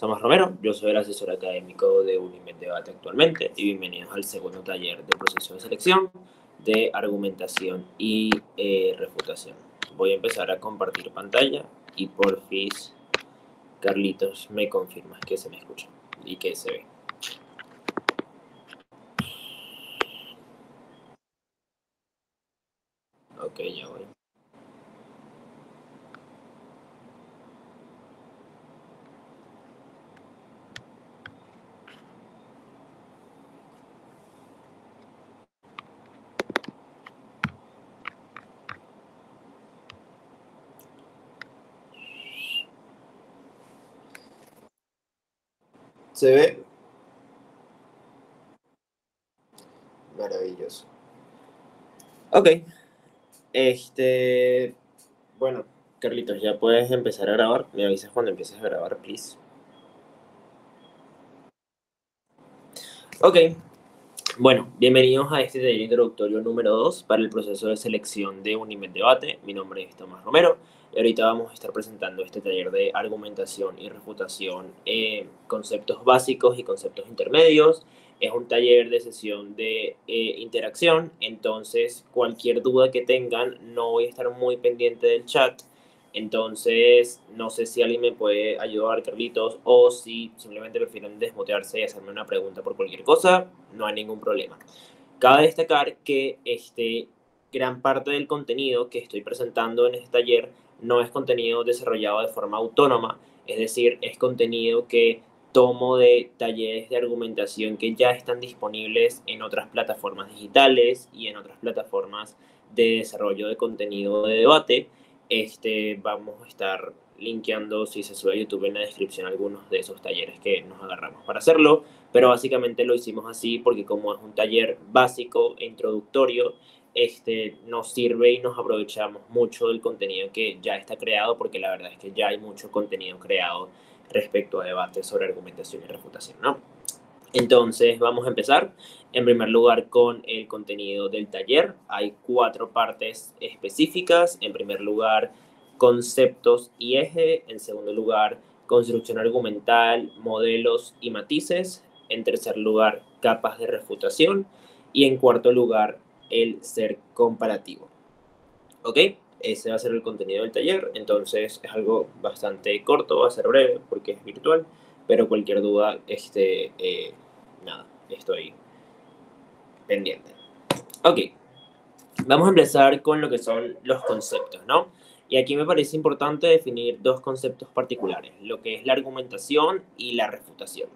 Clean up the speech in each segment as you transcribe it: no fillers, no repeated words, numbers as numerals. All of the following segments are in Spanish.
Tomás Romero, yo soy el asesor académico de Unimed Debate actualmente y bienvenidos al segundo taller del proceso de selección de argumentación y refutación. Voy a empezar a compartir pantalla y porfis, Carlitos, me confirmas que se me escucha y que se ve. Ok, ya voy. ¿Se ve? Maravilloso. Ok. Bueno, Carlitos, ya puedes empezar a grabar. Me avisas cuando empieces a grabar, please. Ok. Bueno, bienvenidos a este taller introductorio número 2 para el proceso de selección de Unimed Debate. Mi nombre es Tomás Romero y ahorita vamos a estar presentando este taller de argumentación y refutación, conceptos básicos y conceptos intermedios. Es un taller de sesión de interacción, entonces cualquier duda que tengan, no voy a estar muy pendiente del chat. Entonces, no sé si alguien me puede ayudar, Carlitos, o si simplemente prefieren desmutearse y hacerme una pregunta por cualquier cosa, no hay ningún problema. Cabe destacar que gran parte del contenido que estoy presentando en este taller no es contenido desarrollado de forma autónoma, es decir, es contenido que tomo de talleres de argumentación que ya están disponibles en otras plataformas digitales y en otras plataformas de desarrollo de contenido de debate. Vamos a estar linkeando, si se sube a YouTube, en la descripción algunos de esos talleres que nos agarramos para hacerlo, pero básicamente lo hicimos así porque como es un taller básico e introductorio, nos sirve y nos aprovechamos mucho del contenido que ya está creado, porque la verdad es que ya hay mucho contenido creado respecto a debates sobre argumentación y refutación, ¿no? Entonces vamos a empezar en primer lugar con el contenido del taller. Hay 4 partes específicas. En primer lugar, conceptos y eje. En segundo lugar, construcción argumental, modelos y matices. En tercer lugar, capas de refutación. Y en cuarto lugar, el ser comparativo. ¿Ok? Ese va a ser el contenido del taller. Entonces es algo bastante corto, va a ser breve porque es virtual. Pero cualquier duda, nada, estoy pendiente. Ok, vamos a empezar con lo que son los conceptos, ¿no? Y aquí me parece importante definir 2 conceptos particulares, lo que es la argumentación y la refutación.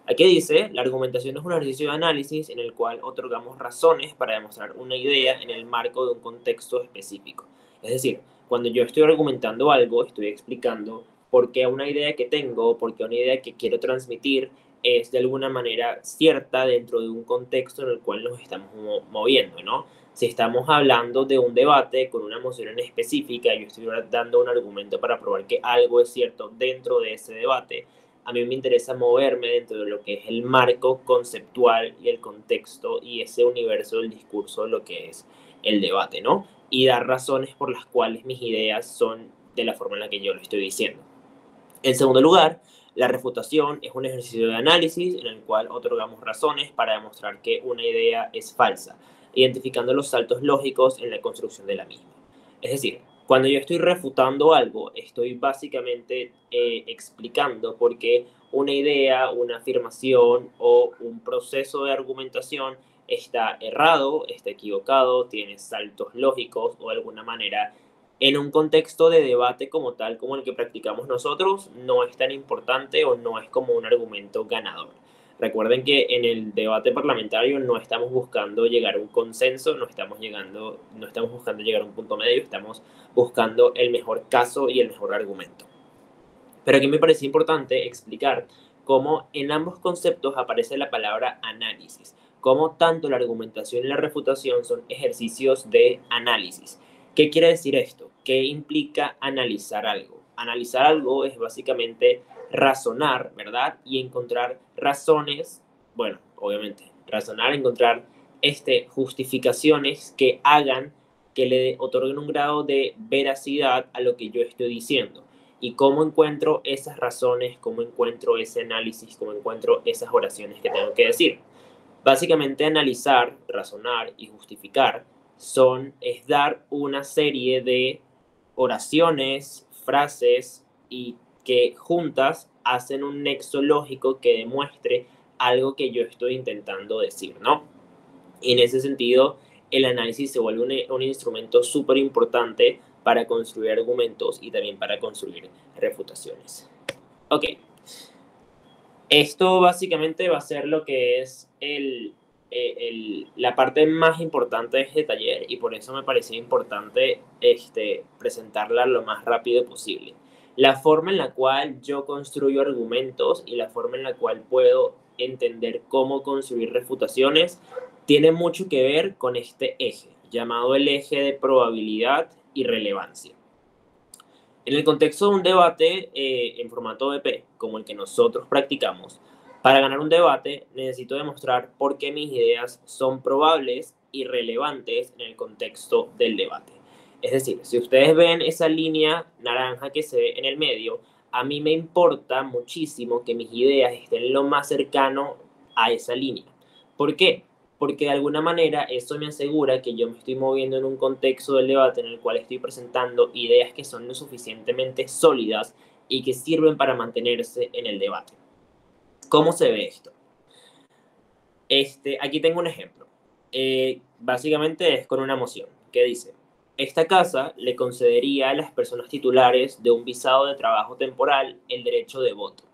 Aquí dice, la argumentación es un ejercicio de análisis en el cual otorgamos razones para demostrar una idea en el marco de un contexto específico. Es decir, cuando yo estoy argumentando algo, estoy explicando por qué una idea que tengo, por qué una idea que quiero transmitir es de alguna manera cierta dentro de un contexto en el cual nos estamos moviendo, ¿no? Si estamos hablando de un debate con una moción en específica, yo estoy dando un argumento para probar que algo es cierto dentro de ese debate. A mí me interesa moverme dentro de lo que es el marco conceptual y el contexto y ese universo del discurso de lo que es el debate, ¿no? Y dar razones por las cuales mis ideas son de la forma en la que yo lo estoy diciendo. En segundo lugar, la refutación es un ejercicio de análisis en el cual otorgamos razones para demostrar que una idea es falsa, identificando los saltos lógicos en la construcción de la misma. Es decir, cuando yo estoy refutando algo, estoy básicamente explicando por qué una idea, una afirmación o un proceso de argumentación está errado, está equivocado, tiene saltos lógicos o de alguna manera en un contexto de debate como tal, como el que practicamos nosotros, no es tan importante o no es como un argumento ganador. Recuerden que en el debate parlamentario no estamos buscando llegar a un consenso, no estamos buscando llegar a un punto medio, estamos buscando el mejor caso y el mejor argumento. Pero aquí me parece importante explicar cómo en ambos conceptos aparece la palabra análisis, cómo tanto la argumentación y la refutación son ejercicios de análisis. ¿Qué quiere decir esto? ¿Qué implica analizar algo? Analizar algo es básicamente razonar, ¿verdad? Y encontrar razones, bueno, obviamente, razonar, encontrar justificaciones que hagan, que le otorguen un grado de veracidad a lo que yo estoy diciendo. y cómo encuentro esas razones, cómo encuentro ese análisis, cómo encuentro esas oraciones que tengo que decir. Básicamente analizar, razonar y justificar es dar una serie de oraciones, frases y que juntas hacen un nexo lógico que demuestre algo que yo estoy intentando decir, ¿no? Y en ese sentido, el análisis se vuelve un instrumento súper importante para construir argumentos y también para construir refutaciones. Ok, esto básicamente va a ser lo que es la parte más importante de este taller y por eso me parecía importante presentarla lo más rápido posible. La forma en la cual yo construyo argumentos y la forma en la cual puedo entender cómo construir refutaciones tiene mucho que ver con este eje, llamado el eje de probabilidad y relevancia. En el contexto de un debate en formato BP, como el que nosotros practicamos, para ganar un debate necesito demostrar por qué mis ideas son probables y relevantes en el contexto del debate. Es decir, si ustedes ven esa línea naranja que se ve en el medio, a mí me importa muchísimo que mis ideas estén lo más cercano a esa línea. ¿Por qué? Porque de alguna manera eso me asegura que yo me estoy moviendo en un contexto del debate en el cual estoy presentando ideas que son lo suficientemente sólidas y que sirven para mantenerse en el debate. ¿Cómo se ve esto? Aquí tengo un ejemplo. Básicamente es con una moción que dice: esta casa le concedería a las personas titulares de un visado de trabajo temporal el derecho de voto.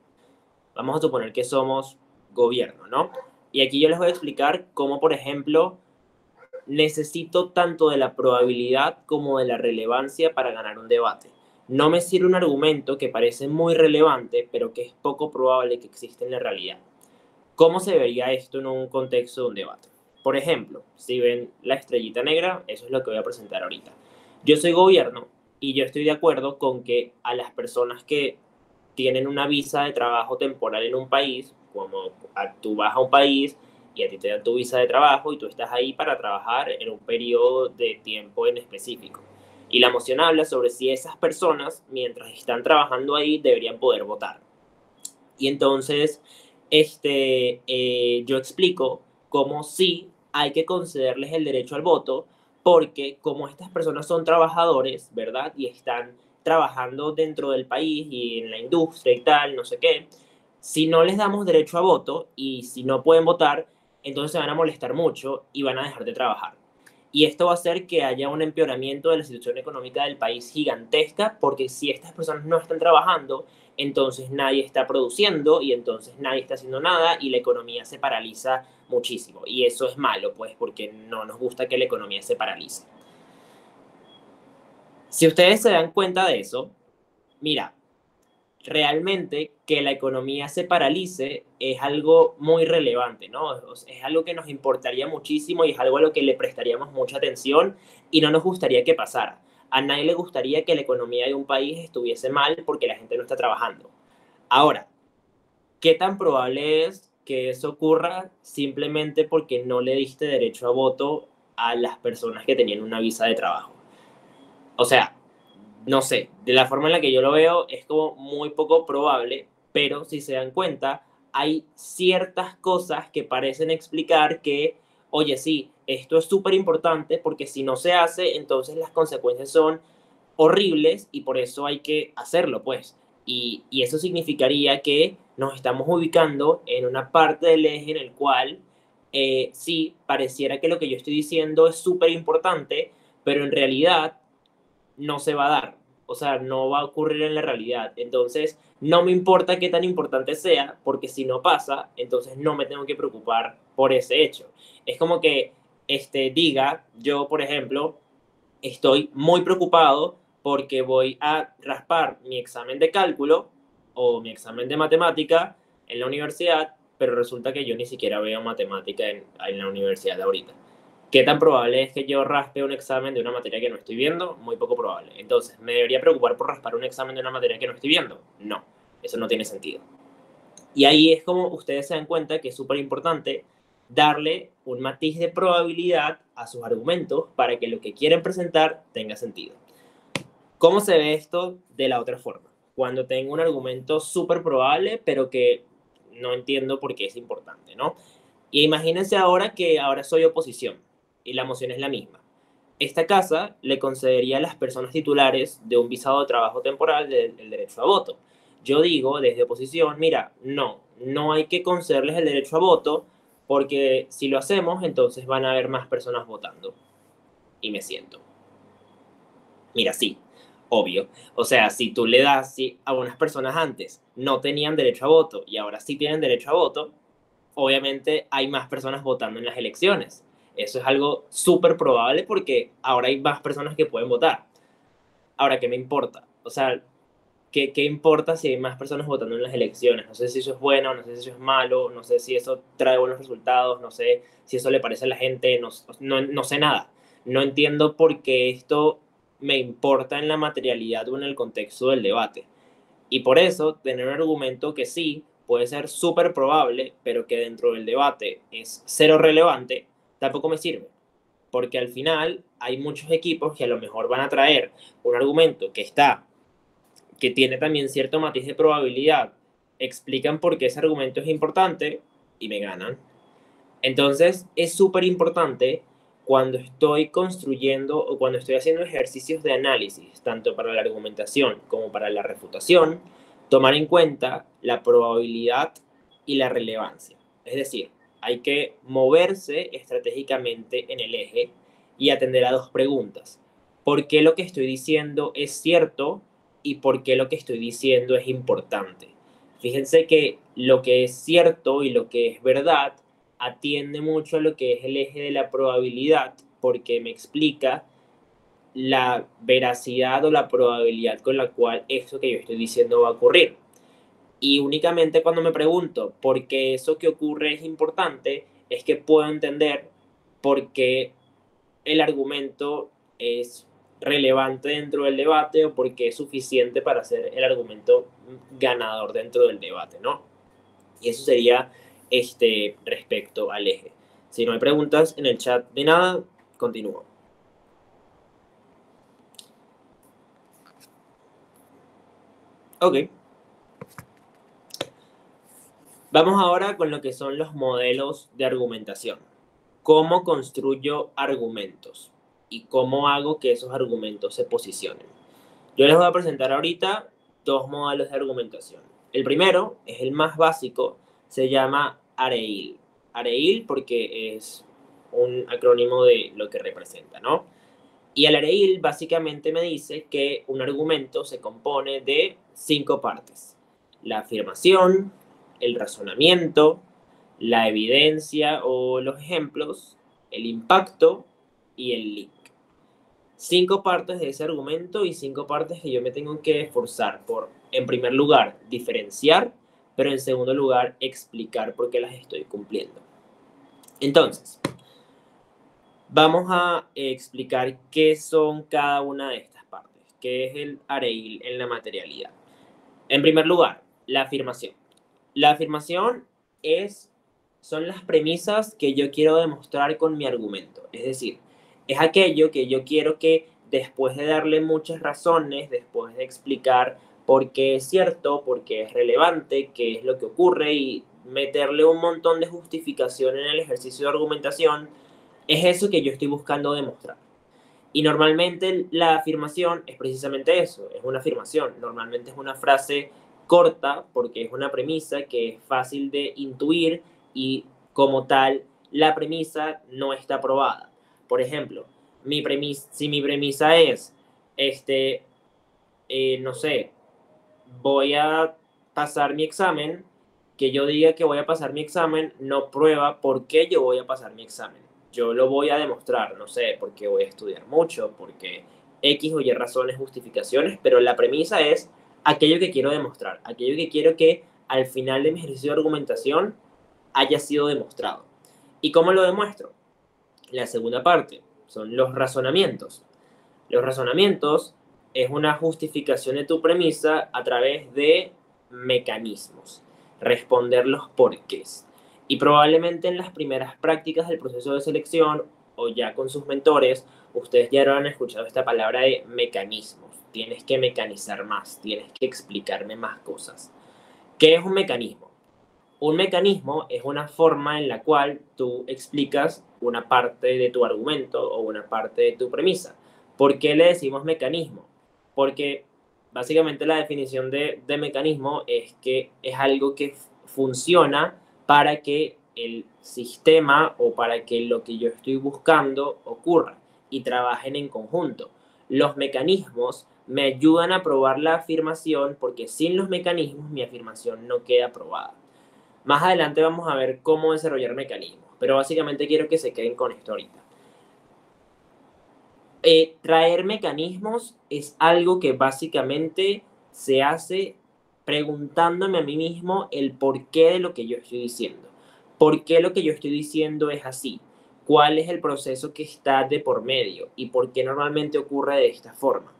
Vamos a suponer que somos gobierno, ¿no? Y aquí yo les voy a explicar cómo, por ejemplo, necesito tanto de la probabilidad como de la relevancia para ganar un debate. No me sirve un argumento que parece muy relevante, pero que es poco probable que exista en la realidad. ¿Cómo se vería esto en un contexto de un debate? Por ejemplo, si ven la estrellita negra, eso es lo que voy a presentar ahorita. Yo soy gobierno y yo estoy de acuerdo con que a las personas que tienen una visa de trabajo temporal en un país, como tú vas a un país y a ti te dan tu visa de trabajo y tú estás ahí para trabajar en un periodo de tiempo en específico. Y la moción habla sobre si esas personas, mientras están trabajando ahí, deberían poder votar. Y entonces, yo explico cómo sí hay que concederles el derecho al voto, porque como estas personas son trabajadores, ¿verdad? Y están trabajando dentro del país y en la industria y tal, no sé qué, si no les damos derecho a voto y si no pueden votar, entonces se van a molestar mucho y van a dejar de trabajar. Y esto va a hacer que haya un empeoramiento de la situación económica del país gigantesca, porque si estas personas no están trabajando, entonces nadie está produciendo y entonces nadie está haciendo nada y la economía se paraliza muchísimo. Y eso es malo, pues, porque no nos gusta que la economía se paralice. Si ustedes se dan cuenta de eso, mira, realmente que la economía se paralice es algo muy relevante, ¿no? Es algo que nos importaría muchísimo y es algo a lo que le prestaríamos mucha atención y no nos gustaría que pasara. A nadie le gustaría que la economía de un país estuviese mal porque la gente no está trabajando. Ahora, ¿qué tan probable es que eso ocurra simplemente porque no le diste derecho a voto a las personas que tenían una visa de trabajo? O sea, no sé, de la forma en la que yo lo veo es como muy poco probable, pero si se dan cuenta, hay ciertas cosas que parecen explicar que, oye, sí, esto es súper importante porque si no se hace, entonces las consecuencias son horribles y por eso hay que hacerlo, pues. Y eso significaría que nos estamos ubicando en una parte del eje en el cual sí, pareciera que lo que yo estoy diciendo es súper importante, pero en realidad no se va a dar. O sea, no va a ocurrir en la realidad. Entonces, no me importa qué tan importante sea, porque si no pasa, entonces no me tengo que preocupar por ese hecho. Es como que diga, yo, por ejemplo, estoy muy preocupado porque voy a raspar mi examen de cálculo o mi examen de matemática en la universidad, pero resulta que yo ni siquiera veo matemática en la universidad de ahorita. ¿Qué tan probable es que yo raspe un examen de una materia que no estoy viendo? Muy poco probable. Entonces, ¿me debería preocupar por raspar un examen de una materia que no estoy viendo? No, eso no tiene sentido. Y ahí es como ustedes se dan cuenta que es súper importante darle un matiz de probabilidad a sus argumentos para que lo que quieren presentar tenga sentido. ¿Cómo se ve esto de la otra forma? cuando tengo un argumento súper probable, pero que no entiendo por qué es importante, ¿no? Y imagínense ahora que ahora soy oposición y la moción es la misma. Esta casa le concedería a las personas titulares de un visado de trabajo temporal el derecho a voto. Yo digo desde oposición, mira, no hay que concederles el derecho a voto porque si lo hacemos, entonces van a haber más personas votando. Y me siento. Mira, sí, obvio. O sea, si tú le das, si a unas personas antes no tenían derecho a voto y ahora sí tienen derecho a voto, obviamente hay más personas votando en las elecciones. Eso es algo súper probable porque ahora hay más personas que pueden votar. Ahora, ¿qué me importa? O sea, ¿qué importa si hay más personas votando en las elecciones? No sé si eso es bueno, no sé si eso es malo, no sé si eso trae buenos resultados, no sé si eso le parece a la gente, no sé nada. No entiendo por qué esto me importa en la materialidad o en el contexto del debate. Y por eso, tener un argumento que sí puede ser súper probable, pero que dentro del debate es cero relevante, tampoco me sirve. Porque al final hay muchos equipos que a lo mejor van a traer un argumento que tiene también cierto matiz de probabilidad, explican por qué ese argumento es importante y me ganan. Entonces, es súper importante cuando estoy construyendo o cuando estoy haciendo ejercicios de análisis, tanto para la argumentación como para la refutación, tomar en cuenta la probabilidad y la relevancia. Es decir, hay que moverse estratégicamente en el eje y atender a dos preguntas. ¿Por qué lo que estoy diciendo es cierto y por qué lo que estoy diciendo es importante? Fíjense que lo que es cierto y lo que es verdad atiende mucho a lo que es el eje de la probabilidad, porque me explica la veracidad o la probabilidad con la cual eso que yo estoy diciendo va a ocurrir. Y únicamente cuando me pregunto por qué eso que ocurre es importante, es que puedo entender por qué el argumento es relevante dentro del debate o por qué es suficiente para ser el argumento ganador dentro del debate, ¿no? Y eso sería respecto al eje. Si no hay preguntas en el chat de nada, continúo. Ok. Vamos ahora con lo que son los modelos de argumentación. ¿Cómo construyo argumentos? Y cómo hago que esos argumentos se posicionen. Yo les voy a presentar ahorita dos modelos de argumentación. El primero es el más básico, se llama AREIL. AREIL porque es un acrónimo de lo que representa, ¿no? Y el AREIL básicamente me dice que un argumento se compone de 5 partes. La afirmación, el razonamiento, la evidencia o los ejemplos, el impacto y el link. 5 partes de ese argumento y 5 partes que yo me tengo que esforzar por, en primer lugar, diferenciar, pero en segundo lugar, explicar por qué las estoy cumpliendo. Entonces, vamos a explicar qué son cada una de estas partes, qué es el AREIL en la materialidad. En primer lugar, la afirmación. La afirmación son las premisas que yo quiero demostrar con mi argumento. Es decir, es aquello que yo quiero que después de darle muchas razones, después de explicar por qué es cierto, por qué es relevante, qué es lo que ocurre y meterle un montón de justificación en el ejercicio de argumentación, es eso que yo estoy buscando demostrar. Y normalmente la afirmación es precisamente eso, es una afirmación. Normalmente es una frase corta porque es una premisa que es fácil de intuir y como tal la premisa no está probada. Por ejemplo, si mi premisa es, no sé, voy a pasar mi examen, que yo diga que voy a pasar mi examen no prueba por qué yo voy a pasar mi examen. Yo lo voy a demostrar, no sé, porque voy a estudiar mucho, porque X o Y razones, justificaciones, pero la premisa es aquello que quiero demostrar, aquello que quiero que al final de mi ejercicio de argumentación haya sido demostrado. ¿Y cómo lo demuestro? La segunda parte son los razonamientos. Los razonamientos es una justificación de tu premisa a través de mecanismos, responder los porqués. Y probablemente en las primeras prácticas del proceso de selección o ya con sus mentores, ustedes ya habrán escuchado esta palabra de mecanismos. tienes que mecanizar más, tienes que explicarme más cosas. ¿Qué es un mecanismo? Un mecanismo es una forma en la cual tú explicas una parte de tu argumento o una parte de tu premisa. ¿Por qué le decimos mecanismo? Porque básicamente la definición de mecanismo es que es algo que funciona para que el sistema o para que lo que yo estoy buscando ocurra y trabajen en conjunto. Los mecanismos me ayudan a probar la afirmación porque sin los mecanismos mi afirmación no queda probada. Más adelante vamos a ver cómo desarrollar mecanismos, pero básicamente quiero que se queden con esto ahorita. Traer mecanismos es algo que básicamente se hace preguntándome a mí mismo el porqué de lo que yo estoy diciendo. ¿Por qué lo que yo estoy diciendo es así? ¿Cuál es el proceso que está de por medio? ¿Y por qué normalmente ocurre de esta forma?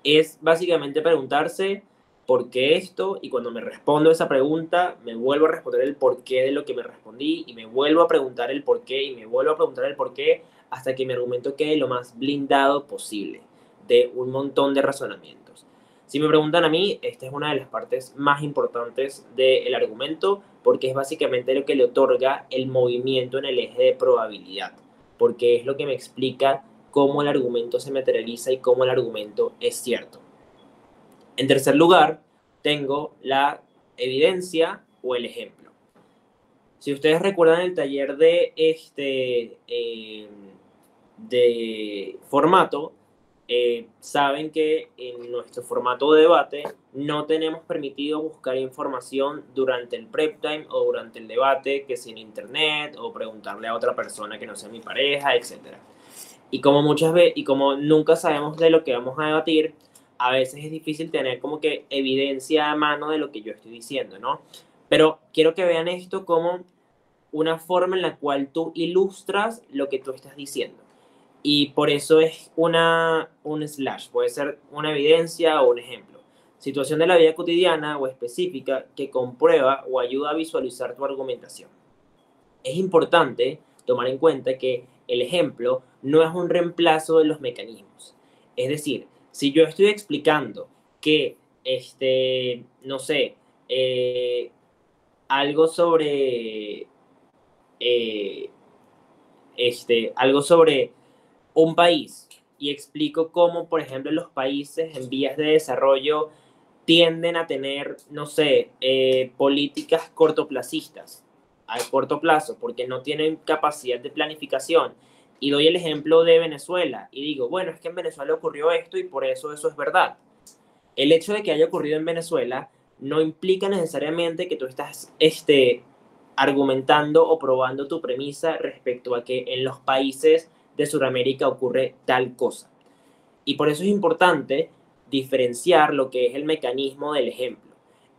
Es básicamente preguntarse por qué esto, y cuando me respondo esa pregunta, me vuelvo a responder el porqué de lo que me respondí, y me vuelvo a preguntar el porqué, y me vuelvo a preguntar el porqué, hasta que mi argumento quede lo más blindado posible de un montón de razonamientos. Si me preguntan a mí, esta es una de las partes más importantes del argumento, porque es básicamente lo que le otorga el movimiento en el eje de probabilidad, porque es lo que me explica cómo el argumento se materializa y cómo el argumento es cierto. En tercer lugar, tengo la evidencia o el ejemplo. Si ustedes recuerdan el taller de formato, saben que en nuestro formato de debate no tenemos permitido buscar información durante el prep time o durante el debate, que sea en internet o preguntarle a otra persona que no sea mi pareja, etc. Y como muchas veces, y como nunca sabemos de lo que vamos a debatir, a veces es difícil tener como que evidencia a mano de lo que yo estoy diciendo, ¿no? Pero quiero que vean esto como una forma en la cual tú ilustras lo que tú estás diciendo. Y por eso es un slash, puede ser una evidencia o un ejemplo. Situación de la vida cotidiana o específica que comprueba o ayuda a visualizar tu argumentación. Es importante tomar en cuenta que el ejemplo no es un reemplazo de los mecanismos. Es decir, si yo estoy explicando que, no sé, eh, algo sobre, eh, algo sobre un país y explico cómo, por ejemplo, los países en vías de desarrollo tienden a tener, no sé, políticas cortoplacistas a corto plazo porque no tienen capacidad de planificación. Y doy el ejemplo de Venezuela y digo, bueno, es que en Venezuela ocurrió esto y por eso es verdad. El hecho de que haya ocurrido en Venezuela no implica necesariamente que tú estás argumentando o probando tu premisa respecto a que en los países de Sudamérica ocurre tal cosa. Y por eso es importante diferenciar lo que es el mecanismo del ejemplo.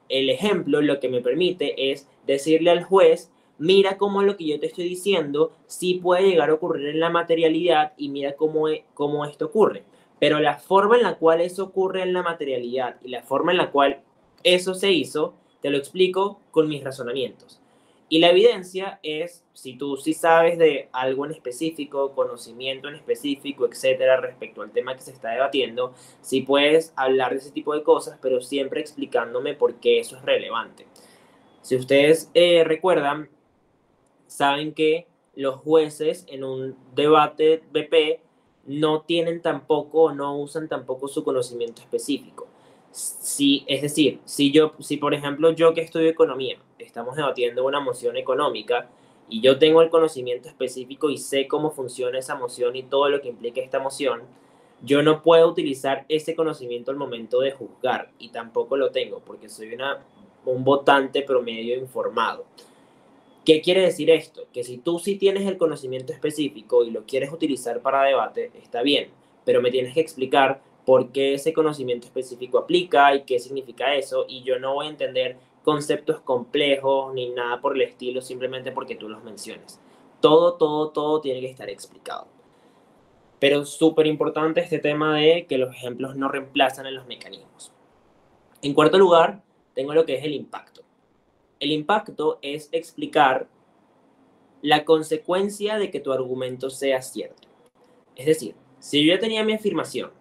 El ejemplo lo que me permite es decirle al juez, mira cómo lo que yo te estoy diciendo sí puede llegar a ocurrir en la materialidad y mira cómo esto ocurre. Pero la forma en la cual eso ocurre en la materialidad y la forma en la cual eso se hizo, te lo explico con mis razonamientos. Y la evidencia es, si tú sí sabes de algo en específico, conocimiento en específico, etcétera, respecto al tema que se está debatiendo, sí puedes hablar de ese tipo de cosas, pero siempre explicándome por qué eso es relevante. Si ustedes recuerdan, saben que los jueces en un debate BP no tienen tampoco o no usan tampoco su conocimiento específico. Si, es decir, si por ejemplo yo que estudio economía, estamos debatiendo una moción económica y yo tengo el conocimiento específico y sé cómo funciona esa moción y todo lo que implica esta moción, yo no puedo utilizar ese conocimiento al momento de juzgar y tampoco lo tengo porque soy un votante promedio informado. ¿Qué quiere decir esto? Que si tú sí tienes el conocimiento específico y lo quieres utilizar para debate, está bien, pero me tienes que explicar por qué ese conocimiento específico aplica y qué significa eso, y yo no voy a entender conceptos complejos ni nada por el estilo simplemente porque tú los menciones. Todo tiene que estar explicado. Pero súper importante este tema de que los ejemplos no reemplazan a los mecanismos. En cuarto lugar, tengo lo que es el impacto. El impacto es explicar la consecuencia de que tu argumento sea cierto. Es decir, si yo ya tenía mi afirmación,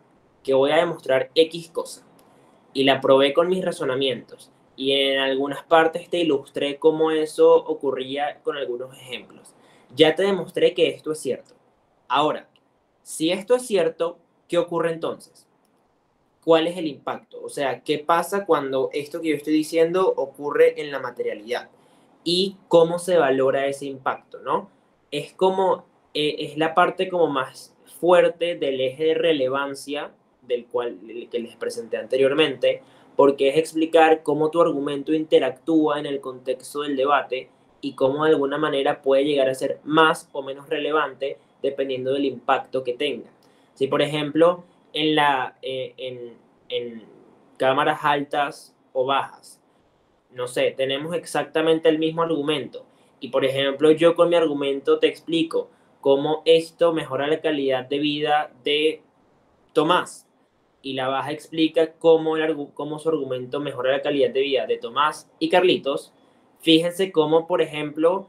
que voy a demostrar X cosa y la probé con mis razonamientos y en algunas partes te ilustré cómo eso ocurría con algunos ejemplos. Ya te demostré que esto es cierto. Ahora, si esto es cierto, ¿qué ocurre entonces? ¿Cuál es el impacto? O sea, ¿qué pasa cuando esto que yo estoy diciendo ocurre en la materialidad? Y cómo se valora ese impacto, ¿no? Es como, es la parte como más fuerte del eje de relevancia del cual el que les presenté anteriormente, porque es explicar cómo tu argumento interactúa en el contexto del debate y cómo de alguna manera puede llegar a ser más o menos relevante dependiendo del impacto que tenga. Si, por ejemplo, en cámaras altas o bajas, no sé, tenemos exactamente el mismo argumento. Y por ejemplo, yo con mi argumento te explico cómo esto mejora la calidad de vida de Tomás. Y la baja explica cómo su argumento mejora la calidad de vida de Tomás y Carlitos. Fíjense cómo, por ejemplo,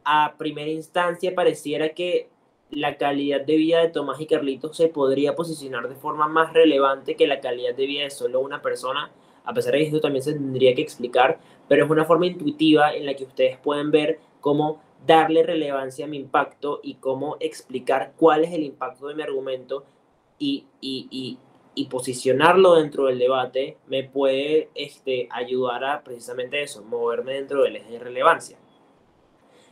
a primera instancia pareciera que la calidad de vida de Tomás y Carlitos se podría posicionar de forma más relevante que la calidad de vida de solo una persona, a pesar de que esto también se tendría que explicar, pero es una forma intuitiva en la que ustedes pueden ver cómo darle relevancia a mi impacto y cómo explicar cuál es el impacto de mi argumento y, y, y, y posicionarlo dentro del debate me puede ayudar a precisamente eso, moverme dentro del eje de relevancia.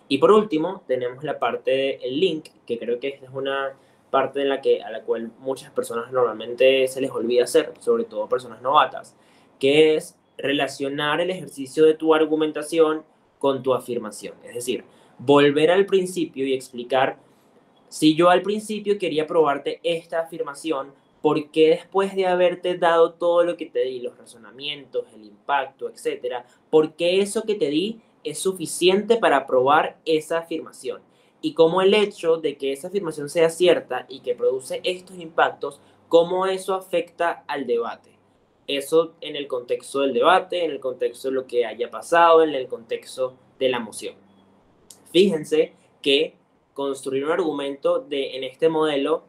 Y por último, tenemos la parte del link, que creo que esta es una parte en a la cual muchas personas normalmente se les olvida hacer, sobre todo personas novatas, que es relacionar el ejercicio de tu argumentación con tu afirmación. Es decir, volver al principio y explicar, si yo al principio quería probarte esta afirmación, ¿por qué después de haberte dado todo lo que te di, los razonamientos, el impacto, etcétera, por qué eso que te di es suficiente para probar esa afirmación? Y cómo el hecho de que esa afirmación sea cierta y que produce estos impactos, cómo eso afecta al debate. Eso en el contexto del debate, en el contexto de lo que haya pasado, en el contexto de la moción. Fíjense que construir un argumento en este modelo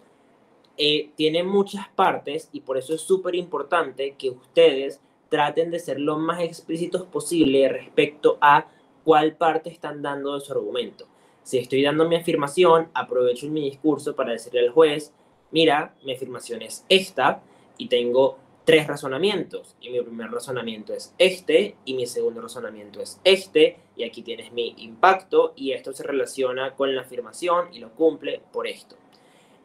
tiene muchas partes y por eso es súper importante que ustedes traten de ser lo más explícitos posible respecto a cuál parte están dando de su argumento. Si estoy dando mi afirmación, aprovecho en mi discurso para decirle al juez, mira, mi afirmación es esta y tengo tres razonamientos. Y mi primer razonamiento es este y mi segundo razonamiento es este y aquí tienes mi impacto y esto se relaciona con la afirmación y lo cumple por esto.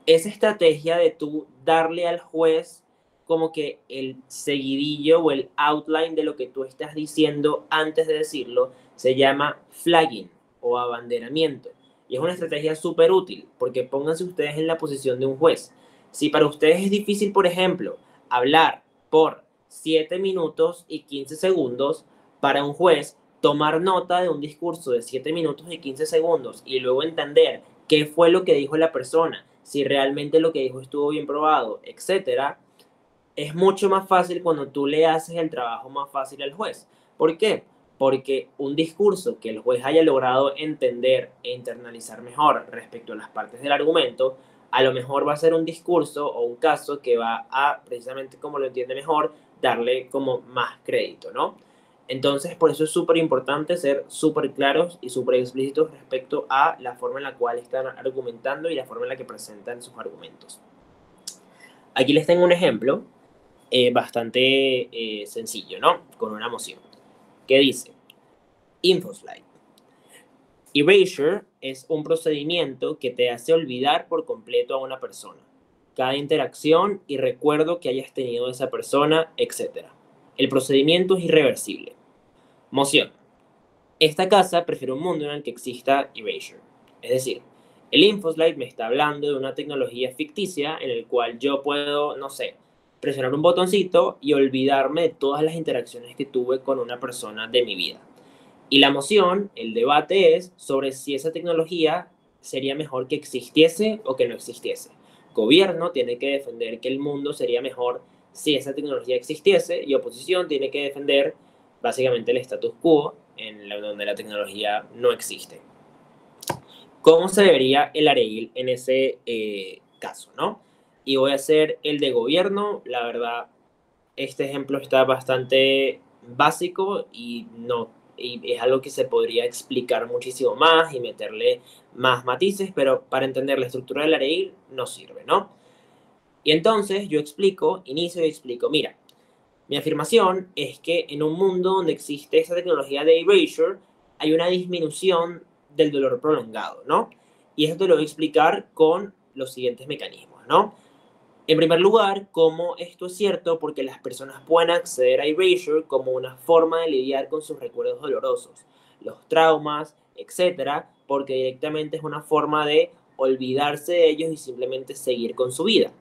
Esa estrategia de tú darle al juez como que el seguidillo o el outline de lo que tú estás diciendo antes de decirlo se llama flagging o abanderamiento. Y es una estrategia súper útil porque pónganse ustedes en la posición de un juez. Si para ustedes es difícil, por ejemplo, hablar por 7 minutos y 15 segundos, para un juez tomar nota de un discurso de 7 minutos y 15 segundos y luego entender qué fue lo que dijo la persona, si realmente lo que dijo estuvo bien probado, etcétera, es mucho más fácil cuando tú le haces el trabajo más fácil al juez. ¿Por qué? Porque un discurso que el juez haya logrado entender e internalizar mejor respecto a las partes del argumento, a lo mejor va a ser un discurso o un caso que va a, precisamente como lo entiende mejor, darle como más crédito, ¿no? Entonces, por eso es súper importante ser súper claros y súper explícitos respecto a la forma en la cual están argumentando y la forma en la que presentan sus argumentos. Aquí les tengo un ejemplo bastante sencillo, ¿no? Con una moción. Que dice, InfoSlide. Erasure es un procedimiento que te hace olvidar por completo a una persona. Cada interacción y recuerdo que hayas tenido de esa persona, etc. El procedimiento es irreversible. Moción. Esta casa prefiere un mundo en el que exista Erasure. Es decir, el InfoSlide me está hablando de una tecnología ficticia en el cual yo puedo, no sé, presionar un botoncito y olvidarme de todas las interacciones que tuve con una persona de mi vida. Y la moción, el debate es sobre si esa tecnología sería mejor que existiese o que no existiese. Gobierno tiene que defender que el mundo sería mejor si esa tecnología existiese y oposición tiene que defender básicamente el status quo donde la tecnología no existe. ¿Cómo se debería el arreglo en ese caso, no? y voy a hacer el de gobierno. La verdad, este ejemplo está bastante básico y es algo que se podría explicar muchísimo más y meterle más matices, pero para entender la estructura del array no sirve, ¿no? Y entonces yo inicio y explico, mira, mi afirmación es que en un mundo donde existe esta tecnología de erasure, hay una disminución del dolor prolongado, ¿no? Y eso te lo voy a explicar con los siguientes mecanismos, ¿no? En primer lugar, cómo esto es cierto, porque las personas pueden acceder a erasure como una forma de lidiar con sus recuerdos dolorosos, los traumas, etcétera, porque directamente es una forma de olvidarse de ellos y simplemente seguir con su vida.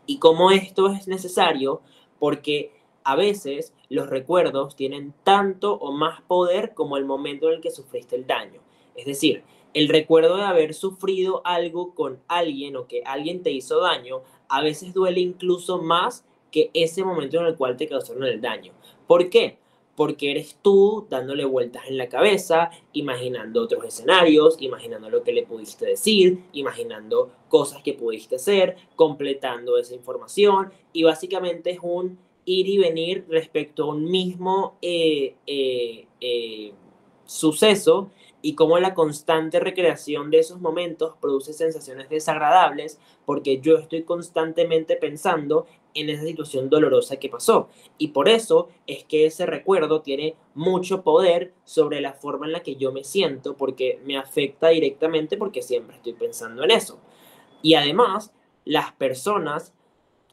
Y cómo esto es necesario, porque a veces los recuerdos tienen tanto o más poder como el momento en el que sufriste el daño. Es decir, el recuerdo de haber sufrido algo con alguien o que alguien te hizo daño, a veces duele incluso más que ese momento en el cual te causaron el daño. ¿Por qué? Porque eres tú dándole vueltas en la cabeza, imaginando otros escenarios, imaginando lo que le pudiste decir, imaginando cosas que pudiste hacer, completando esa información, y básicamente es un ir y venir respecto a un mismo suceso, y cómo la constante recreación de esos momentos produce sensaciones desagradables porque yo estoy constantemente pensando en esa situación dolorosa que pasó. Y por eso es que ese recuerdo tiene mucho poder sobre la forma en la que yo me siento, porque me afecta directamente porque siempre estoy pensando en eso. Y además, las personas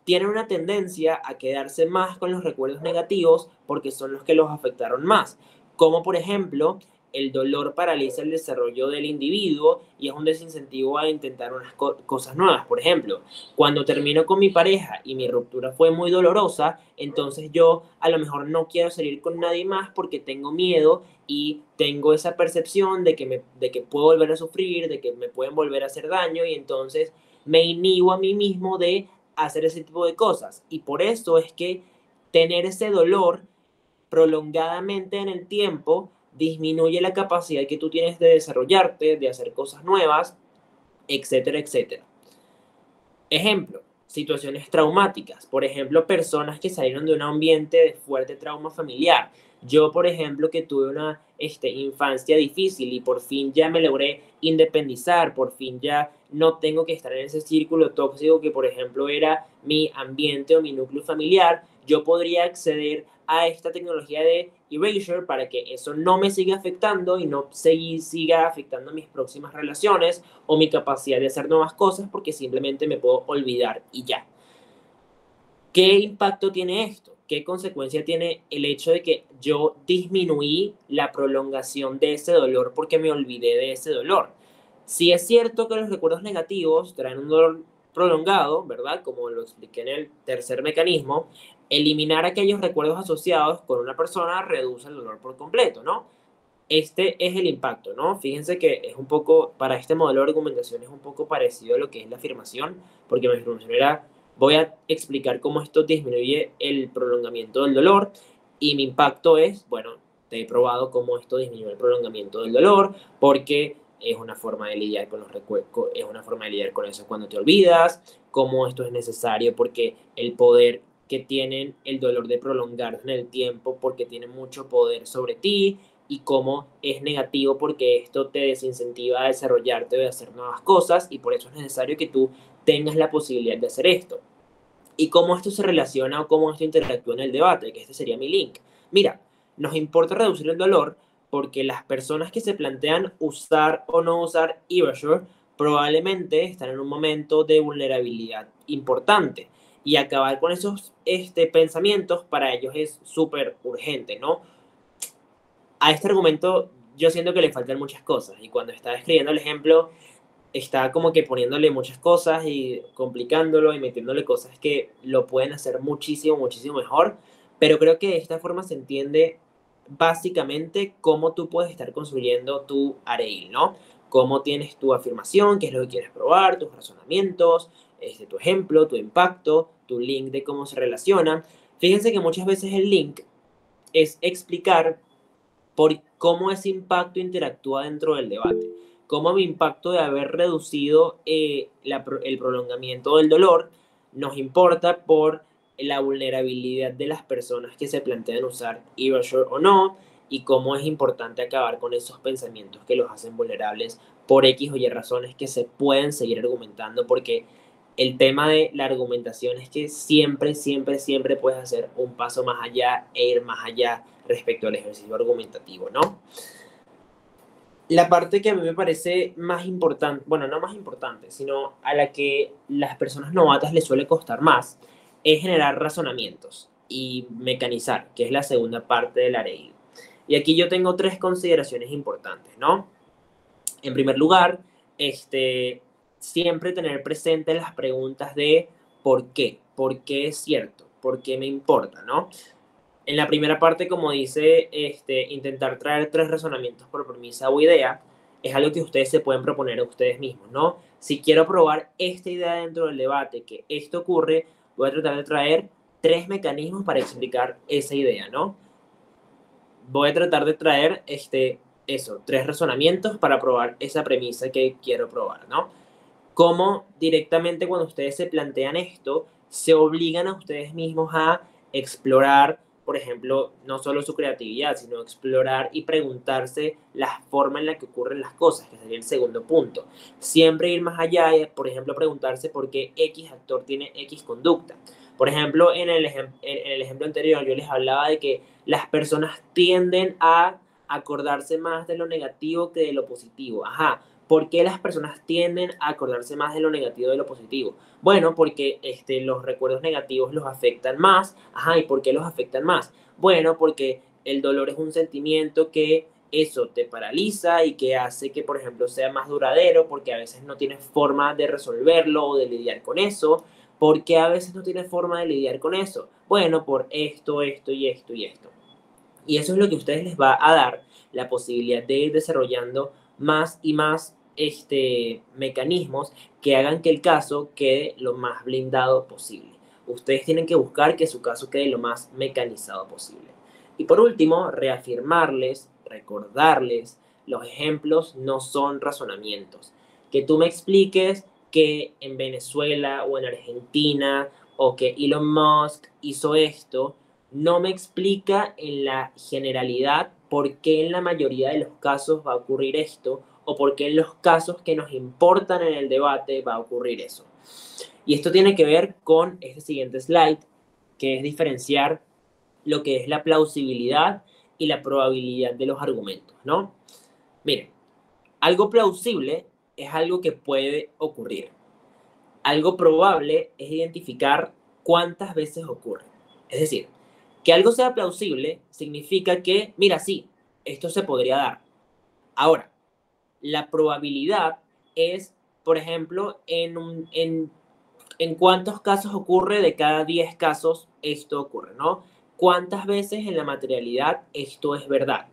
tienen una tendencia a quedarse más con los recuerdos negativos porque son los que los afectaron más. Como por ejemplo, el dolor paraliza el desarrollo del individuo y es un desincentivo a intentar unas cosas nuevas. Por ejemplo, cuando termino con mi pareja y mi ruptura fue muy dolorosa, entonces yo a lo mejor no quiero salir con nadie más porque tengo miedo y tengo esa percepción de que puedo volver a sufrir, de que me pueden volver a hacer daño, y entonces me inhibo a mí mismo de hacer ese tipo de cosas. Y por eso es que tener ese dolor prolongadamente en el tiempo disminuye la capacidad que tú tienes de desarrollarte, de hacer cosas nuevas, etcétera, etcétera. Ejemplo, situaciones traumáticas. Por ejemplo, personas que salieron de un ambiente de fuerte trauma familiar. Yo, por ejemplo, que tuve una infancia difícil y por fin ya me logré independizar, por fin ya no tengo que estar en ese círculo tóxico que, por ejemplo, era mi ambiente o mi núcleo familiar, yo podría acceder a esta tecnología de erasure para que eso no me siga afectando y no siga afectando mis próximas relaciones o mi capacidad de hacer nuevas cosas, porque simplemente me puedo olvidar y ya. ¿Qué impacto tiene esto? ¿Qué consecuencia tiene el hecho de que yo disminuí la prolongación de ese dolor porque me olvidé de ese dolor? Si es cierto que los recuerdos negativos traen un dolor prolongado, ¿verdad? Como lo expliqué en el tercer mecanismo, eliminar aquellos recuerdos asociados con una persona reduce el dolor por completo, ¿no? Este es el impacto, ¿no? Fíjense que es un poco, para este modelo de argumentación es un poco parecido a lo que es la afirmación, porque mi afirmación era, voy a explicar cómo esto disminuye el prolongamiento del dolor, y mi impacto es, bueno, te he probado cómo esto disminuye el prolongamiento del dolor, porque es una forma de lidiar con los recuerdos, es una forma de lidiar con eso cuando te olvidas, cómo esto es necesario porque el poder que tienen el dolor de prolongarse en el tiempo, porque tiene mucho poder sobre ti, y cómo es negativo porque esto te desincentiva a desarrollarte o de hacer nuevas cosas, y por eso es necesario que tú tengas la posibilidad de hacer esto. Y cómo esto se relaciona o cómo esto interactúa en el debate, que este sería mi link. Mira, nos importa reducir el dolor porque las personas que se plantean usar o no usar erasure probablemente están en un momento de vulnerabilidad importante, y acabar con esos pensamientos para ellos es súper urgente, ¿no? A este argumento yo siento que le faltan muchas cosas, y cuando estaba escribiendo el ejemplo estaba como que poniéndole muchas cosas y complicándolo y metiéndole cosas que lo pueden hacer muchísimo, muchísimo mejor, pero creo que de esta forma se entiende básicamente cómo tú puedes estar construyendo tu array, ¿no? Cómo tienes tu afirmación, qué es lo que quieres probar, tus razonamientos, tu ejemplo, tu impacto, tu link de cómo se relaciona. Fíjense que muchas veces el link es explicar por cómo ese impacto interactúa dentro del debate. cómo mi impacto de haber reducido el prolongamiento del dolor nos importa por la vulnerabilidad de las personas que se plantean usar Eversure o no, y cómo es importante acabar con esos pensamientos que los hacen vulnerables por X o Y razones que se pueden seguir argumentando, porque el tema de la argumentación es que siempre, siempre, siempre puedes hacer un paso más allá e ir más allá respecto al ejercicio argumentativo, ¿no? La parte que a mí me parece más importante, bueno, no más importante, sino a la que las personas novatas les suele costar más, es generar razonamientos y mecanizar, que es la segunda parte del AREID. Y aquí yo tengo tres consideraciones importantes, ¿no? En primer lugar, siempre tener presente las preguntas de por qué es cierto, por qué me importa, ¿no? En la primera parte, como dice, intentar traer tres razonamientos por premisa o idea, es algo que ustedes se pueden proponer a ustedes mismos, ¿no? Si quiero probar esta idea dentro del debate, que esto ocurre, voy a tratar de traer tres mecanismos para explicar esa idea, ¿no? Voy a tratar de traer, tres razonamientos para probar esa premisa que quiero probar, ¿no? Cómo directamente cuando ustedes se plantean esto, se obligan a ustedes mismos a explorar, por ejemplo, no solo su creatividad, sino explorar y preguntarse la forma en la que ocurren las cosas, que sería el segundo punto. Siempre ir más allá, por ejemplo, preguntarse por qué X actor tiene X conducta. Por ejemplo, en el ejemplo anterior yo les hablaba de que las personas tienden a acordarse más de lo negativo que de lo positivo. Ajá, ¿por qué las personas tienden a acordarse más de lo negativo de lo positivo? Bueno, porque los recuerdos negativos los afectan más. Ajá, ¿y por qué los afectan más? Bueno, porque el dolor es un sentimiento que eso te paraliza y que hace que, por ejemplo, sea más duradero, porque a veces no tienes forma de resolverlo o de lidiar con eso. ¿Por qué a veces no tienes forma de lidiar con eso? Bueno, por esto, esto y esto y esto. Y eso es lo que a ustedes les va a dar la posibilidad de ir desarrollando más y más mecanismos que hagan que el caso quede lo más blindado posible. Ustedes tienen que buscar que su caso quede lo más mecanizado posible. Y por último, reafirmarles, recordarles, los ejemplos no son razonamientos. Que tú me expliques que en Venezuela o en Argentina o que Elon Musk hizo esto, no me explica en la generalidad por qué en la mayoría de los casos va a ocurrir esto o por qué en los casos que nos importan en el debate va a ocurrir eso. Y esto tiene que ver con este siguiente slide, que es diferenciar lo que es la plausibilidad y la probabilidad de los argumentos, ¿no? Miren, algo plausible es algo que puede ocurrir. Algo probable es identificar cuántas veces ocurre. Es decir, que algo sea plausible significa que, mira, sí, esto se podría dar. Ahora, la probabilidad es, por ejemplo, en cuántos casos ocurre de cada 10 casos esto ocurre, ¿no? ¿Cuántas veces en la materialidad esto es verdad?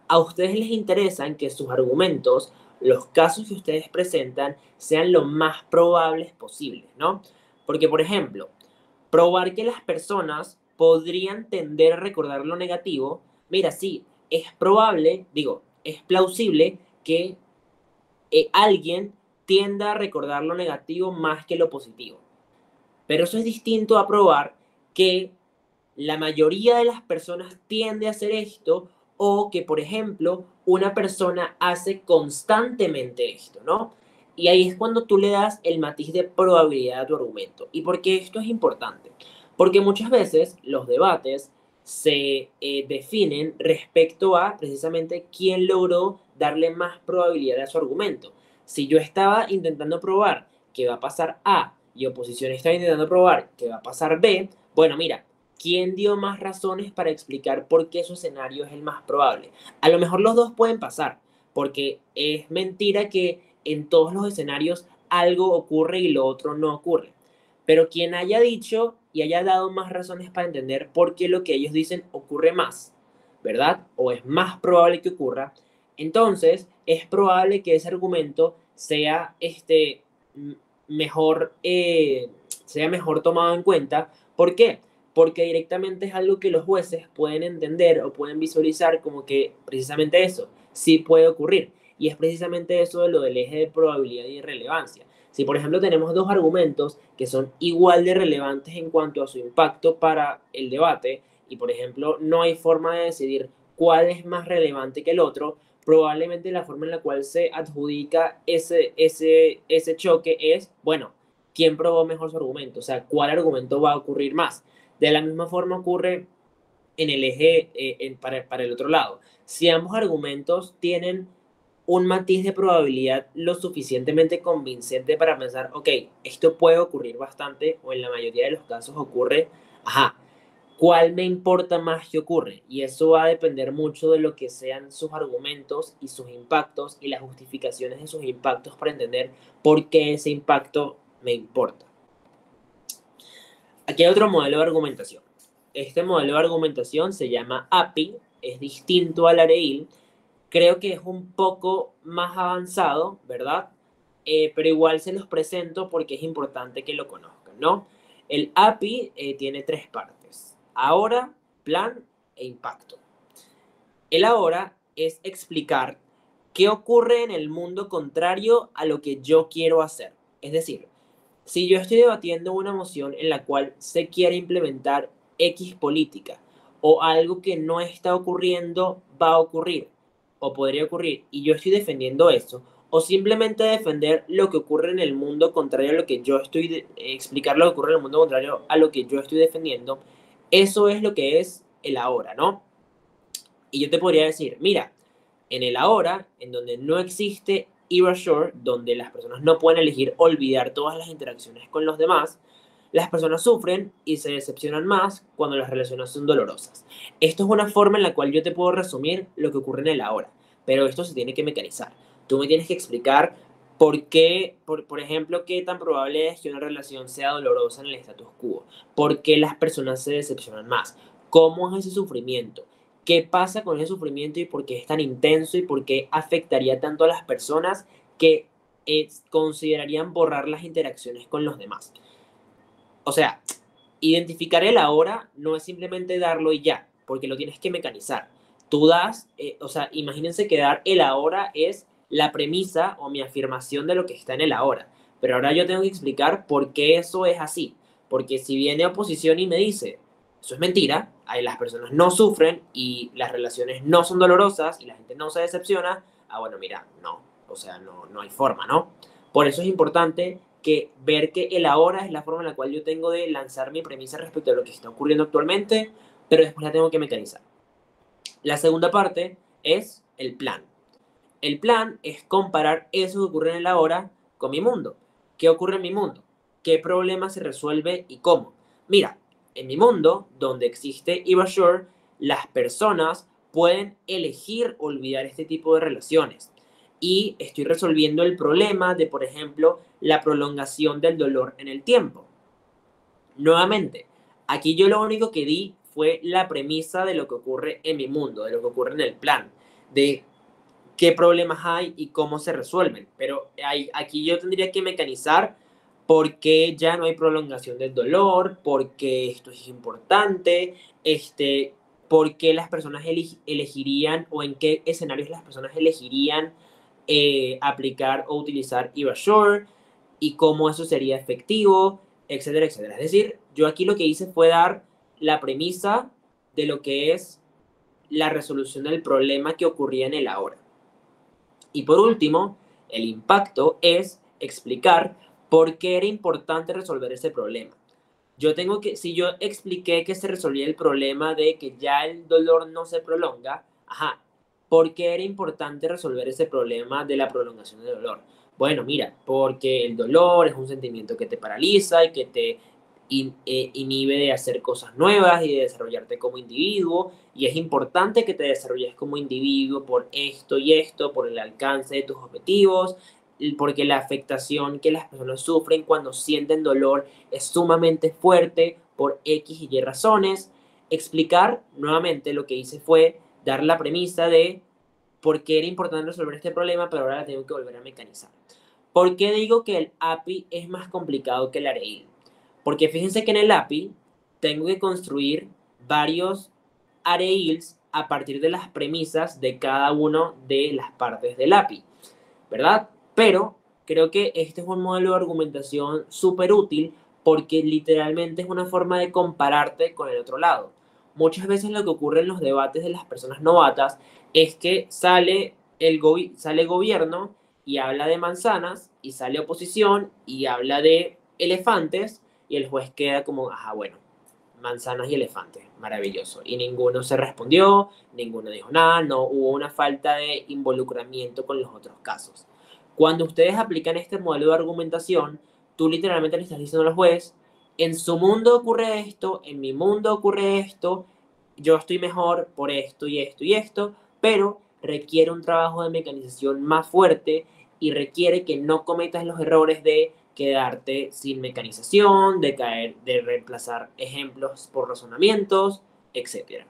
A ustedes les interesa que sus argumentos, los casos que ustedes presentan, sean lo más probables posibles, ¿no? Porque, por ejemplo, probar que las personas podrían tender a recordar lo negativo, mira, sí, es probable, digo, es plausible que alguien tienda a recordar lo negativo más que lo positivo. Pero eso es distinto a probar que la mayoría de las personas tiende a hacer esto o que, por ejemplo, una persona hace constantemente esto, ¿no? Y ahí es cuando tú le das el matiz de probabilidad a tu argumento. ¿Y por qué esto es importante? Porque muchas veces los debates se definen respecto a precisamente quién logró darle más probabilidad a su argumento. Si yo estaba intentando probar que va a pasar A y oposición está intentando probar que va a pasar B, bueno, mira, ¿quién dio más razones para explicar por qué su escenario es el más probable? A lo mejor los dos pueden pasar, porque es mentira que en todos los escenarios algo ocurre y lo otro no ocurre. Pero quien haya dicho y haya dado más razones para entender por qué lo que ellos dicen ocurre más, ¿verdad? O es más probable que ocurra, entonces es probable que ese argumento sea mejor, sea mejor tomado en cuenta. ¿Por qué? Porque directamente es algo que los jueces pueden entender o pueden visualizar como que precisamente eso sí puede ocurrir. y es precisamente eso de lo del eje de probabilidad y relevancia. Si, por ejemplo, tenemos dos argumentos que son igual de relevantes en cuanto a su impacto para el debate, y, por ejemplo, no hay forma de decidir cuál es más relevante que el otro, probablemente la forma en la cual se adjudica ese choque es, bueno, ¿quién probó mejor su argumento? O sea, ¿cuál argumento va a ocurrir más? De la misma forma ocurre en el eje para el otro lado. Si ambos argumentos tienen un matiz de probabilidad lo suficientemente convincente para pensar, ok, esto puede ocurrir bastante, o en la mayoría de los casos ocurre, ajá, ¿cuál me importa más que ocurre? Y eso va a depender mucho de lo que sean sus argumentos y sus impactos y las justificaciones de sus impactos para entender por qué ese impacto me importa. Aquí hay otro modelo de argumentación. Este modelo de argumentación se llama API, es distinto al AREIL. Creo que es un poco más avanzado, ¿verdad? Pero igual se los presento porque es importante que lo conozcan, ¿no? El API tiene tres partes: ahora, plan e impacto. El ahora es explicar qué ocurre en el mundo contrario a lo que yo quiero hacer. Es decir, si yo estoy debatiendo una moción en la cual se quiere implementar X política o algo que no está ocurriendo va a ocurrir o podría ocurrir y yo estoy defendiendo eso, o simplemente defender lo que ocurre en el mundo contrario a lo que yo estoy, explicar lo que ocurre en el mundo contrario a lo que yo estoy defendiendo, eso es lo que es el ahora, ¿no? Y yo te podría decir, mira, en el ahora, en donde no existe erasure, donde las personas no pueden elegir olvidar todas las interacciones con los demás, las personas sufren y se decepcionan más cuando las relaciones son dolorosas. Esto es una forma en la cual yo te puedo resumir lo que ocurre en el ahora, pero esto se tiene que mecanizar. Tú me tienes que explicar por qué, por ejemplo, qué tan probable es que una relación sea dolorosa en el status quo, por qué las personas se decepcionan más, cómo es ese sufrimiento, qué pasa con ese sufrimiento y por qué es tan intenso y por qué afectaría tanto a las personas que considerarían borrar las interacciones con los demás. O sea, identificar el ahora no es simplemente darlo y ya, porque lo tienes que mecanizar. Tú das, o sea, imagínense que dar el ahora es la premisa o mi afirmación de lo que está en el ahora. Pero ahora yo tengo que explicar por qué eso es así. Porque si viene oposición y me dice, eso es mentira, ahí las personas no sufren y las relaciones no son dolorosas y la gente no se decepciona, ah, bueno, mira, no, o sea, no hay forma, ¿no? Por eso es importante que ver que el ahora es la forma en la cual yo tengo de lanzar mi premisa respecto a lo que está ocurriendo actualmente, pero después la tengo que mecanizar. La segunda parte es el plan. El plan es comparar eso que ocurre en el ahora con mi mundo. ¿Qué ocurre en mi mundo? ¿Qué problema se resuelve y cómo? Mira, en mi mundo, donde existe Erasure, las personas pueden elegir olvidar este tipo de relaciones. Y estoy resolviendo el problema de, por ejemplo, la prolongación del dolor en el tiempo. Nuevamente, aquí yo lo único que di fue la premisa de lo que ocurre en mi mundo, de lo que ocurre en el plan, de qué problemas hay y cómo se resuelven. Pero aquí yo tendría que mecanizar por qué ya no hay prolongación del dolor, por qué esto es importante, por qué las personas elegirían o en qué escenarios las personas elegirían aplicar o utilizar Erasure y cómo eso sería efectivo, etcétera, etcétera. Es decir, yo aquí lo que hice fue dar la premisa de lo que es la resolución del problema que ocurría en el ahora. Y por último, el impacto es explicar por qué era importante resolver ese problema. Si yo expliqué que se resolvía el problema de que ya el dolor no se prolonga, ajá, ¿por qué era importante resolver ese problema de la prolongación del dolor? Bueno, mira, porque el dolor es un sentimiento que te paraliza y que te inhibe de hacer cosas nuevas y de desarrollarte como individuo, y es importante que te desarrolles como individuo por esto y esto, por el alcance de tus objetivos, porque la afectación que las personas sufren cuando sienten dolor es sumamente fuerte por X y Y razones. Explicar nuevamente lo que hice fue dar la premisa de por qué era importante resolver este problema, pero ahora la tengo que volver a mecanizar. ¿Por qué digo que el API es más complicado que el AREIL? Porque fíjense que en el API tengo que construir varios AREILs a partir de las premisas de cada una de las partes del API, ¿verdad? Pero creo que este es un modelo de argumentación súper útil porque literalmente es una forma de compararte con el otro lado. Muchas veces lo que ocurre en los debates de las personas novatas es que sale gobierno y habla de manzanas y sale oposición y habla de elefantes y el juez queda como, ajá, bueno, manzanas y elefantes, maravilloso. Y ninguno se respondió, ninguno dijo nada, no hubo una falta de involucramiento con los otros casos. Cuando ustedes aplican este modelo de argumentación, tú literalmente le estás diciendo al juez, en su mundo ocurre esto, en mi mundo ocurre esto, yo estoy mejor por esto y esto y esto, pero requiere un trabajo de mecanización más fuerte y requiere que no cometas los errores de quedarte sin mecanización, de reemplazar ejemplos por razonamientos, etc.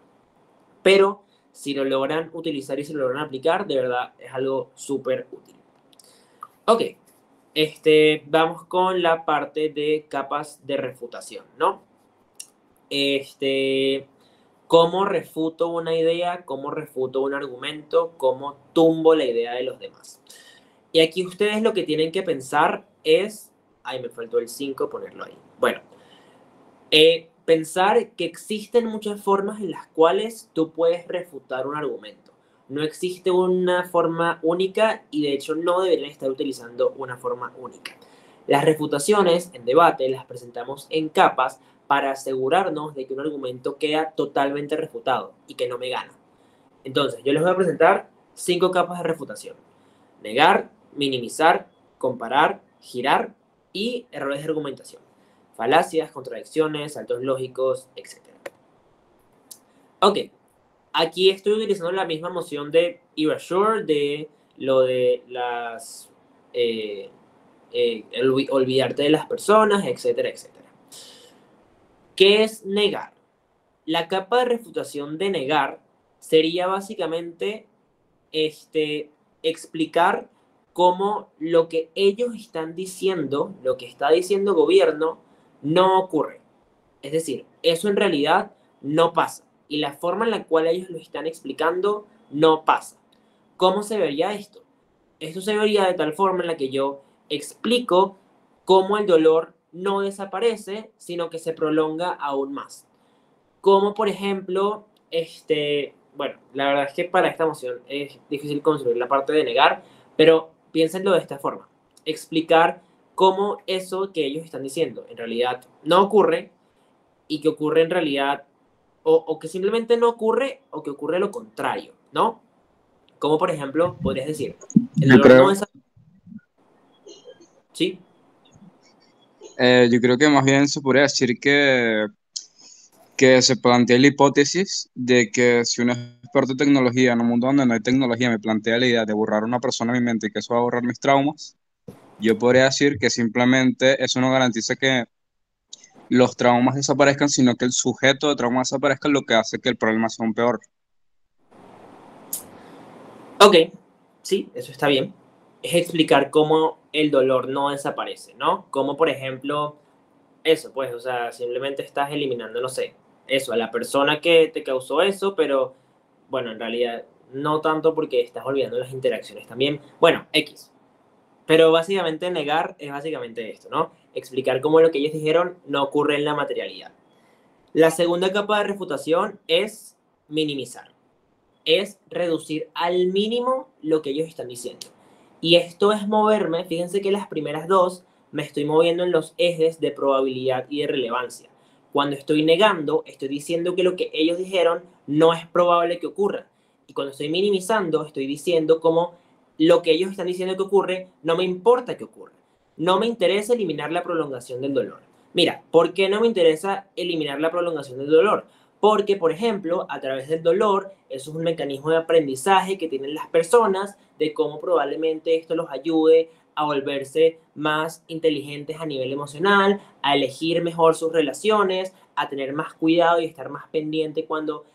Pero si lo logran utilizar y si lo logran aplicar, de verdad es algo súper útil. Ok, vamos con la parte de capas de refutación, ¿no? Cómo refuto una idea, cómo refuto un argumento, cómo tumbo la idea de los demás. Y aquí ustedes lo que tienen que pensar es, ay, me faltó el 5, ponerlo ahí. Bueno, pensar que existen muchas formas en las cuales tú puedes refutar un argumento. No existe una forma única y de hecho no deberían estar utilizando una forma única. Las refutaciones en debate las presentamos en capas para asegurarnos de que un argumento queda totalmente refutado y que no me gana. Entonces, yo les voy a presentar 5 capas de refutación. Negar, minimizar, comparar, girar y errores de argumentación. Falacias, contradicciones, saltos lógicos, etc. Ok, aquí estoy utilizando la misma moción de erasure, de lo de las... olvidarte de las personas, etcétera, etcétera. ¿Qué es negar? La capa de refutación de negar sería básicamente explicar cómo lo que ellos están diciendo, lo que está diciendo el gobierno, no ocurre. Es decir, eso en realidad no pasa. Y la forma en la cual ellos lo están explicando no pasa. ¿Cómo se vería esto? Esto se vería de tal forma en la que yo explico cómo el dolor no desaparece, sino que se prolonga aún más. Como por ejemplo, bueno, la verdad es que para esta emoción es difícil construir la parte de negar, pero piénsenlo de esta forma. Explicar cómo eso que ellos están diciendo en realidad no ocurre y que ocurre en realidad, o que simplemente no ocurre o que ocurre lo contrario, ¿no? Como por ejemplo, podrías decir, el Yo dolor no creo, es... ¿Sí? yo creo que más bien se podría decir que se plantea la hipótesis de que si un experto de tecnología en un mundo donde no hay tecnología me plantea la idea de borrar a una persona de mi mente y que eso va a borrar mis traumas, yo podría decir que simplemente eso no garantiza que los traumas desaparezcan, sino que el sujeto de trauma desaparezca, lo que hace que el problema sea aún peor. Ok, sí, eso está bien. Es explicar cómo el dolor no desaparece, ¿no? Como por ejemplo, eso, pues, o sea, simplemente estás eliminando, no sé, eso, a la persona que te causó eso, pero bueno, en realidad no tanto porque estás olvidando las interacciones también. Bueno, X. Pero básicamente negar es básicamente esto, ¿no? Explicar cómo lo que ellos dijeron no ocurre en la materialidad. La segunda capa de refutación es minimizar, es reducir al mínimo lo que ellos están diciendo. Y esto es moverme, fíjense que las primeras dos me estoy moviendo en los ejes de probabilidad y de relevancia. Cuando estoy negando, estoy diciendo que lo que ellos dijeron no es probable que ocurra. Y cuando estoy minimizando, estoy diciendo como lo que ellos están diciendo que ocurre, no me importa que ocurra. No me interesa eliminar la prolongación del dolor. Mira, ¿por qué no me interesa eliminar la prolongación del dolor? Porque, por ejemplo, a través del dolor, eso es un mecanismo de aprendizaje que tienen las personas de cómo probablemente esto los ayude a volverse más inteligentes a nivel emocional, a elegir mejor sus relaciones, a tener más cuidado y estar más pendiente cuando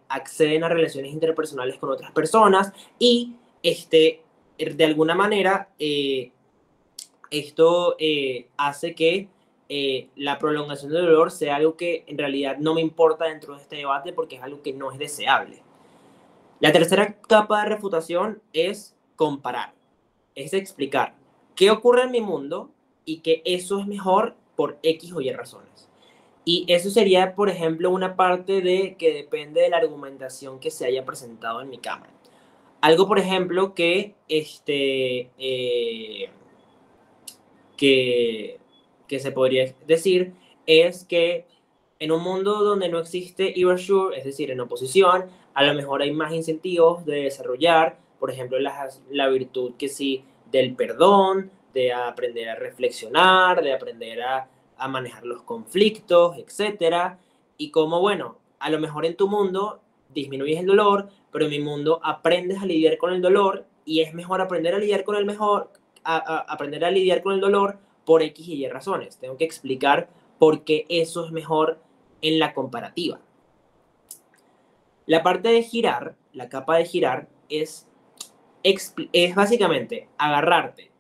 acceden a relaciones interpersonales con otras personas y de alguna manera esto hace que la prolongación del dolor sea algo que en realidad no me importa dentro de este debate porque es algo que no es deseable. La tercera capa de refutación es comparar, es explicar qué ocurre en mi mundo y que eso es mejor por X o Y razones. Y eso sería, por ejemplo, una parte de que depende de la argumentación que se haya presentado en mi cámara. Algo, por ejemplo, que, que se podría decir es que en un mundo donde no existe erasure, es decir, en oposición, a lo mejor hay más incentivos de desarrollar, por ejemplo, la virtud que sí del perdón, de aprender a reflexionar, de aprender a manejar los conflictos, etcétera. Y como, bueno, a lo mejor en tu mundo disminuyes el dolor, pero en mi mundo aprendes a lidiar con el dolor y es mejor aprender a lidiar con el mejor, aprender a lidiar con el dolor por X y Y razones. Tengo que explicar por qué eso es mejor en la comparativa. La parte de girar, la capa de girar, es básicamente agarrarte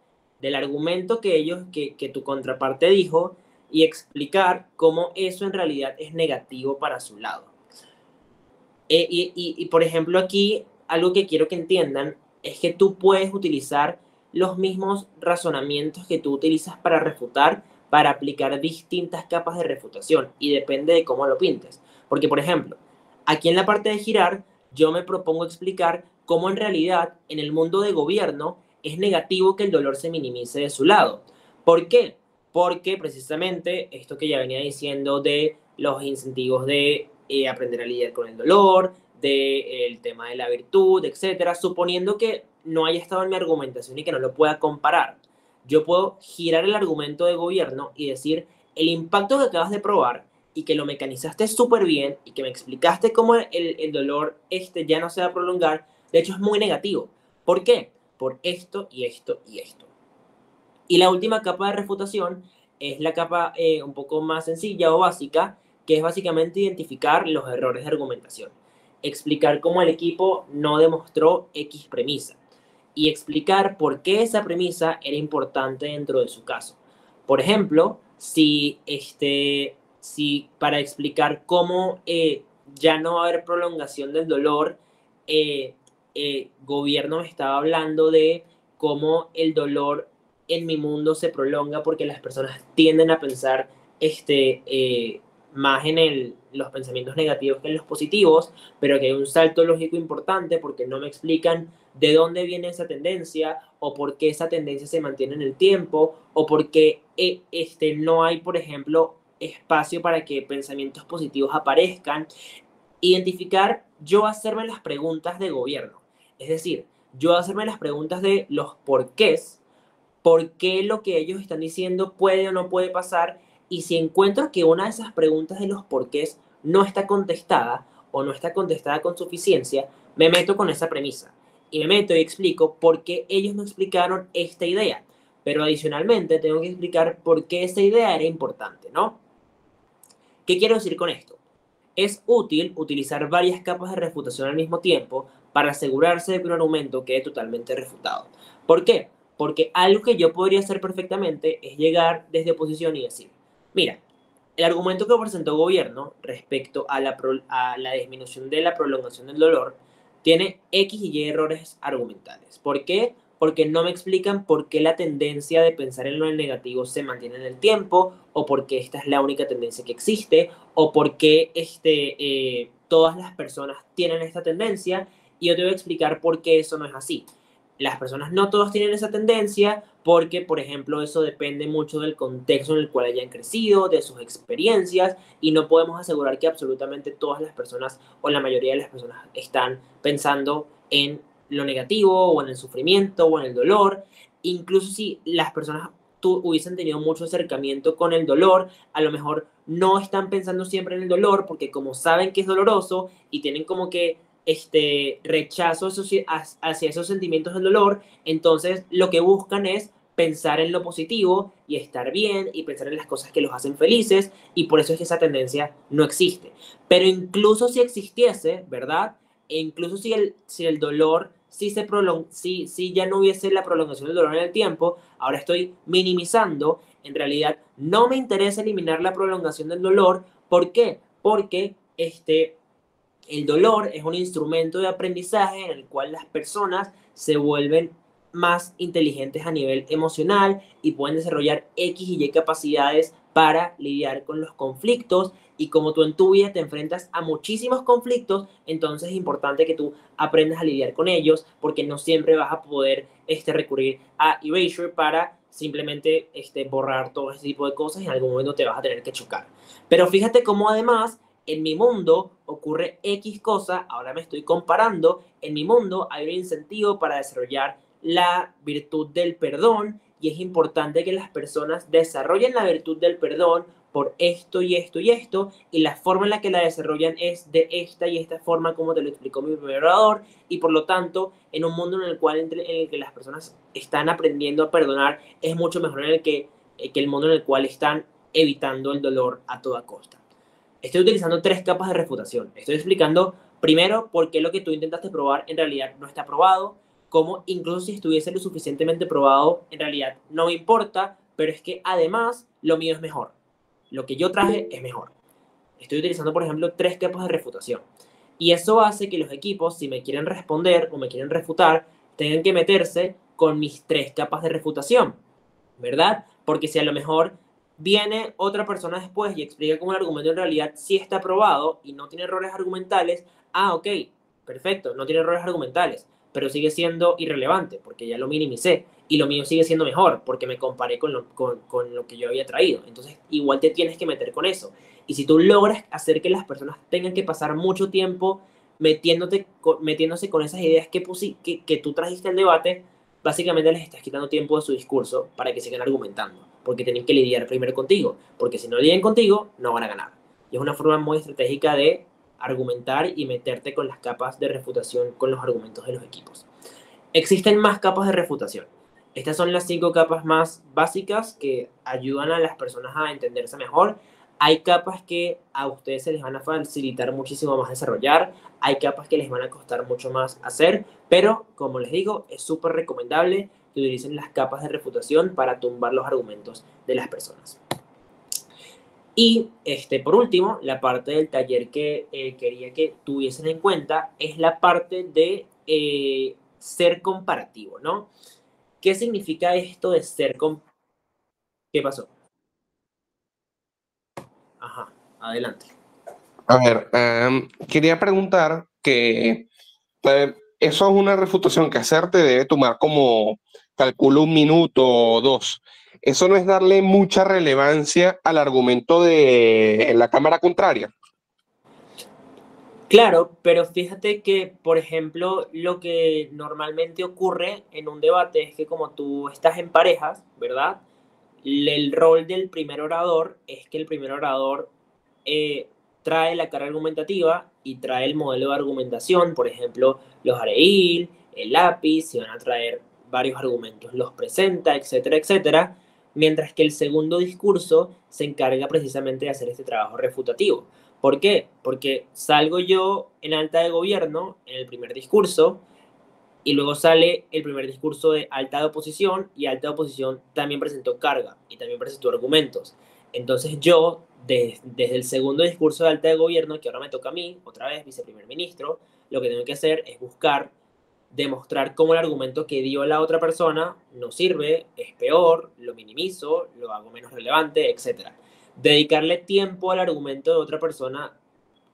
del argumento que tu contraparte dijo y explicar cómo eso en realidad es negativo para su lado. Por ejemplo, aquí algo que quiero que entiendan es que tú puedes utilizar los mismos razonamientos que tú utilizas para refutar, para aplicar distintas capas de refutación y depende de cómo lo pintes. Porque, por ejemplo, aquí en la parte de girar, yo me propongo explicar cómo en realidad en el mundo de gobierno es negativo que el dolor se minimice de su lado. ¿Por qué? Porque precisamente esto que ya venía diciendo de los incentivos de aprender a lidiar con el dolor, del tema de la virtud, etcétera, suponiendo que no haya estado en mi argumentación y que no lo pueda comparar. Yo puedo girar el argumento de gobierno y decir, el impacto que acabas de probar y que lo mecanizaste súper bien y que me explicaste cómo el dolor ya no se va a prolongar, de hecho es muy negativo. ¿Por qué? Por esto y esto y esto. Y la última capa de refutación es la capa un poco más sencilla o básica, que es básicamente identificar los errores de argumentación. Explicar cómo el equipo no demostró X premisa y explicar por qué esa premisa era importante dentro de su caso. Por ejemplo, si para explicar cómo ya no va a haber prolongación del dolor, gobierno me estaba hablando de cómo el dolor en mi mundo se prolonga porque las personas tienden a pensar más en los pensamientos negativos que en los positivos, pero que hay un salto lógico importante porque no me explican de dónde viene esa tendencia o por qué esa tendencia se mantiene en el tiempo o por qué no hay, por ejemplo, espacio para que pensamientos positivos aparezcan. Identificar, yo hacerme las preguntas de gobierno, es decir, yo hacerme las preguntas de los porqués, por qué lo que ellos están diciendo puede o no puede pasar, y si encuentro que una de esas preguntas de los porqués no está contestada o no está contestada con suficiencia, me meto con esa premisa y me meto y explico por qué ellos no explicaron esta idea, pero adicionalmente tengo que explicar por qué esa idea era importante, ¿no? ¿Qué quiero decir con esto? Es útil utilizar varias capas de refutación al mismo tiempo para asegurarse de que un argumento quede totalmente refutado. ¿Por qué? Porque algo que yo podría hacer perfectamente es llegar desde oposición y decir, mira, el argumento que presentó el gobierno respecto a la disminución de la prolongación del dolor tiene X y Y errores argumentales. ¿Por qué? Porque no me explican por qué la tendencia de pensar en lo negativo se mantiene en el tiempo, o por qué esta es la única tendencia que existe, o por qué todas las personas tienen esta tendencia, y yo te voy a explicar por qué eso no es así. Las personas no todas tienen esa tendencia porque, por ejemplo, eso depende mucho del contexto en el cual hayan crecido, de sus experiencias, y no podemos asegurar que absolutamente todas las personas o la mayoría de las personas están pensando en lo negativo o en el sufrimiento o en el dolor. Incluso si las personas hubiesen tenido mucho acercamiento con el dolor, a lo mejor no están pensando siempre en el dolor porque como saben que es doloroso y tienen como que rechazo hacia esos sentimientos del dolor, entonces lo que buscan es pensar en lo positivo y estar bien y pensar en las cosas que los hacen felices, y por eso es que esa tendencia no existe. Pero incluso si existiese, ¿verdad? E incluso si el dolor si ya no hubiese la prolongación del dolor en el tiempo, ahora estoy minimizando, en realidad no me interesa eliminar la prolongación del dolor. ¿Por qué? Porque el dolor es un instrumento de aprendizaje en el cual las personas se vuelven más inteligentes a nivel emocional y pueden desarrollar X y Y capacidades para lidiar con los conflictos. Y como tú en tu vida te enfrentas a muchísimos conflictos, entonces es importante que tú aprendas a lidiar con ellos, porque no siempre vas a poder recurrir a erasure para simplemente borrar todo ese tipo de cosas y en algún momento te vas a tener que chocar. Pero fíjate cómo además en mi mundo ocurre X cosa, ahora me estoy comparando, en mi mundo hay un incentivo para desarrollar la virtud del perdón y es importante que las personas desarrollen la virtud del perdón por esto y esto y esto, y la forma en la que la desarrollan es de esta y esta forma, como te lo explicó mi primer orador, y por lo tanto, en un mundo en el cual en el que las personas están aprendiendo a perdonar, es mucho mejor en el que el mundo en el cual están evitando el dolor a toda costa. Estoy utilizando tres capas de refutación. Estoy explicando primero por qué lo que tú intentaste probar en realidad no está probado, cómo incluso si estuviese lo suficientemente probado, en realidad no me importa, pero es que además lo mío es mejor. Lo que yo traje es mejor. Estoy utilizando, por ejemplo, tres capas de refutación. Y eso hace que los equipos, si me quieren responder o me quieren refutar, tengan que meterse con mis tres capas de refutación, ¿verdad? Porque si a lo mejor viene otra persona después y explica cómo el argumento en realidad sí está probado y no tiene errores argumentales, ok, perfecto, no tiene errores argumentales, pero sigue siendo irrelevante porque ya lo minimicé y lo mío sigue siendo mejor porque me comparé con lo que yo había traído. Entonces, igual te tienes que meter con eso. Y si tú logras hacer que las personas tengan que pasar mucho tiempo metiéndose con esas ideas que tú trajiste al debate, básicamente les estás quitando tiempo de su discurso para que sigan argumentando, porque tienen que lidiar primero contigo, porque si no lidian contigo, no van a ganar. Y es una forma muy estratégica de argumentar y meterte con las capas de refutación con los argumentos de los equipos. Existen más capas de refutación. Estas son las 5 capas más básicas que ayudan a las personas a entenderse mejor. Hay capas que a ustedes se les van a facilitar muchísimo más desarrollar, hay capas que les van a costar mucho más hacer, pero como les digo, es súper recomendable que utilicen las capas de refutación para tumbar los argumentos de las personas. Y por último, la parte del taller que quería que tuviesen en cuenta es la parte de ser comparativo, ¿no? ¿Qué significa esto de ser comparativo? ¿Qué pasó? Ajá, adelante. A ver, quería preguntar que eso es una refutación que hacerte debe tomar como, calculo, un minuto o dos. Eso no es darle mucha relevancia al argumento de la cámara contraria. Claro, pero fíjate que, por ejemplo, lo que normalmente ocurre en un debate es que como tú estás en parejas, ¿verdad? El rol del primer orador es que el primer orador trae la carga argumentativa y trae el modelo de argumentación, por ejemplo, los areíl, el lápiz, si van a traer varios argumentos, los presenta, etcétera, etcétera, mientras que el segundo discurso se encarga precisamente de hacer este trabajo refutativo. ¿Por qué? Porque salgo yo en alta de gobierno en el primer discurso y luego sale el primer discurso de alta de oposición y alta de oposición también presentó carga y también presentó argumentos. Entonces yo, desde el segundo discurso de alta de gobierno, que ahora me toca a mí, otra vez viceprimer ministro, lo que tengo que hacer es buscar demostrar cómo el argumento que dio la otra persona no sirve, es peor, lo minimizo, lo hago menos relevante, etc. Dedicarle tiempo al argumento de otra persona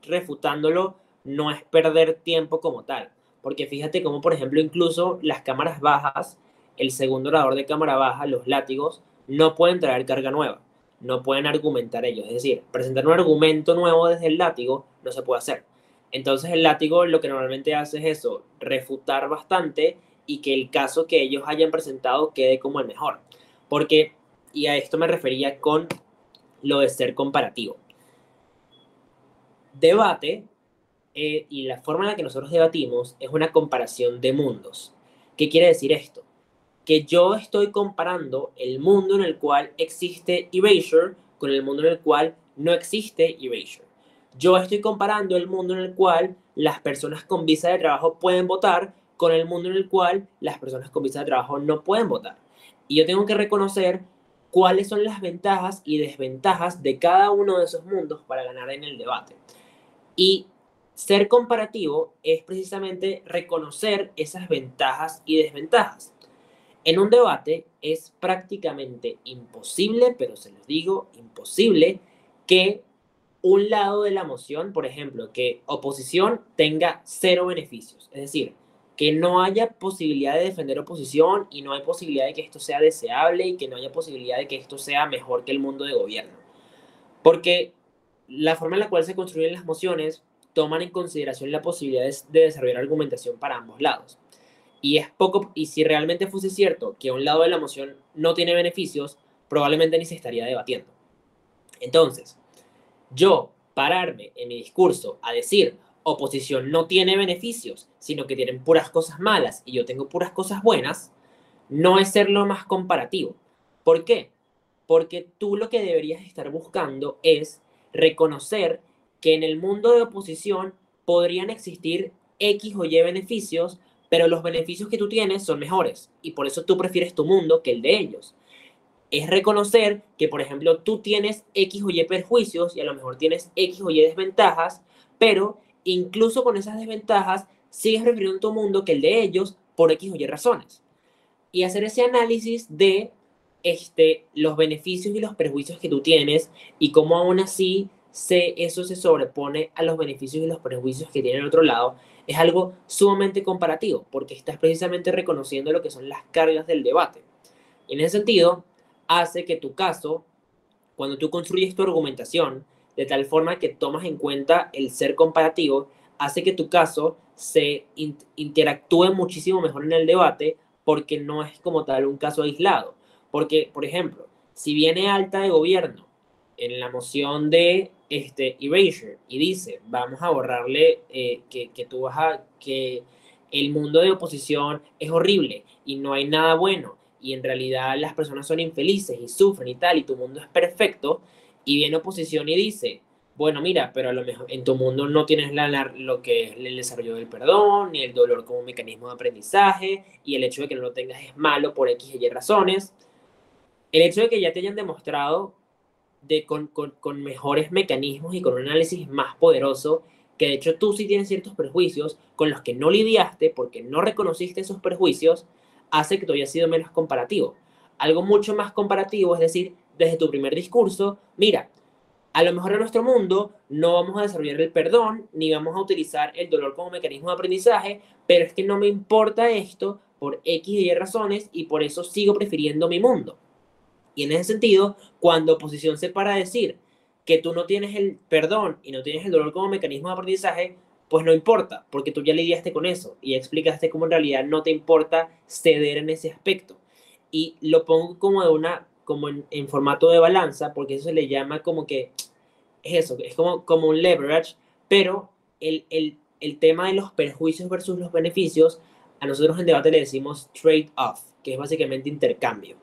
refutándolo no es perder tiempo como tal. Porque fíjate cómo, por ejemplo, incluso las cámaras bajas, el segundo orador de cámara baja, los látigos, no pueden traer carga nueva. No pueden argumentar ellos. Es decir, presentar un argumento nuevo desde el látigo no se puede hacer. Entonces el látigo lo que normalmente hace es eso, refutar bastante y que el caso que ellos hayan presentado quede como el mejor. Porque, y a esto me refería con lo de ser comparativo. Debate y la forma en la que nosotros debatimos es una comparación de mundos. ¿Qué quiere decir esto? Que yo estoy comparando el mundo en el cual existe erasure con el mundo en el cual no existe erasure. Yo estoy comparando el mundo en el cual las personas con visa de trabajo pueden votar con el mundo en el cual las personas con visa de trabajo no pueden votar. Y yo tengo que reconocer cuáles son las ventajas y desventajas de cada uno de esos mundos para ganar en el debate. Y ser comparativo es precisamente reconocer esas ventajas y desventajas. En un debate es prácticamente imposible, pero se los digo, imposible, que un lado de la moción, por ejemplo, que oposición tenga cero beneficios. Es decir, que no haya posibilidad de defender oposición y no hay posibilidad de que esto sea deseable y que no haya posibilidad de que esto sea mejor que el mundo de gobierno. Porque la forma en la cual se construyen las mociones toman en consideración la posibilidad de desarrollar argumentación para ambos lados. Y es poco, y si realmente fuese cierto que un lado de la moción no tiene beneficios, probablemente ni se estaría debatiendo. Entonces, yo pararme en mi discurso a decir oposición no tiene beneficios, sino que tienen puras cosas malas y yo tengo puras cosas buenas, no es ser lo más comparativo. ¿Por qué? Porque tú lo que deberías estar buscando es reconocer que en el mundo de oposición podrían existir X o Y beneficios, pero los beneficios que tú tienes son mejores y por eso tú prefieres tu mundo que el de ellos. Es reconocer que, por ejemplo, tú tienes X o Y perjuicios y a lo mejor tienes X o Y desventajas, pero incluso con esas desventajas sigues prefiriendo tu mundo que el de ellos por X o Y razones. Y hacer ese análisis de los beneficios y los perjuicios que tú tienes y cómo aún así eso se sobrepone a los beneficios y los perjuicios que tiene el otro lado, es algo sumamente comparativo, porque estás precisamente reconociendo lo que son las cargas del debate. Y en ese sentido, hace que tu caso, cuando tú construyes tu argumentación, de tal forma que tomas en cuenta el ser comparativo, hace que tu caso se interactúe muchísimo mejor en el debate porque no es como tal un caso aislado. Porque, por ejemplo, si viene alta de gobierno en la moción de erasure y dice, vamos a borrarle que el mundo de oposición es horrible y no hay nada bueno y en realidad las personas son infelices y sufren y tal, y tu mundo es perfecto, y viene oposición y dice, bueno, mira, pero a lo mejor en tu mundo no tienes lo que es el desarrollo del perdón, ni el dolor como mecanismo de aprendizaje, y el hecho de que no lo tengas es malo por X y Y razones. El hecho de que ya te hayan demostrado con mejores mecanismos y con un análisis más poderoso, que de hecho tú sí tienes ciertos prejuicios con los que no lidiaste porque no reconociste esos prejuicios, hace que tú hayas sido menos comparativo. Algo mucho más comparativo es decir, desde tu primer discurso, mira, a lo mejor en nuestro mundo no vamos a desarrollar el perdón ni vamos a utilizar el dolor como mecanismo de aprendizaje, pero es que no me importa esto por X y Y razones y por eso sigo prefiriendo mi mundo. Y en ese sentido, cuando oposición se para a decir que tú no tienes el perdón y no tienes el dolor como mecanismo de aprendizaje, pues no importa, porque tú ya lidiaste con eso y ya explicaste cómo en realidad no te importa ceder en ese aspecto. Y lo pongo como en formato de balanza, porque eso se le llama como que es eso, es como un leverage, pero el tema de los perjuicios versus los beneficios, a nosotros en debate le decimos trade-off, que es básicamente intercambio.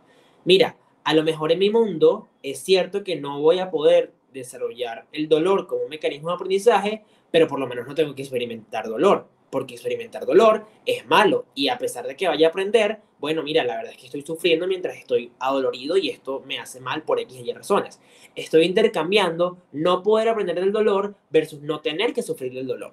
Mira, a lo mejor en mi mundo es cierto que no voy a poder desarrollar el dolor como un mecanismo de aprendizaje, pero por lo menos no tengo que experimentar dolor, porque experimentar dolor es malo y a pesar de que vaya a aprender, bueno, mira, la verdad es que estoy sufriendo mientras estoy adolorido y esto me hace mal por X y Y razones. Estoy intercambiando no poder aprender del dolor versus no tener que sufrir del dolor.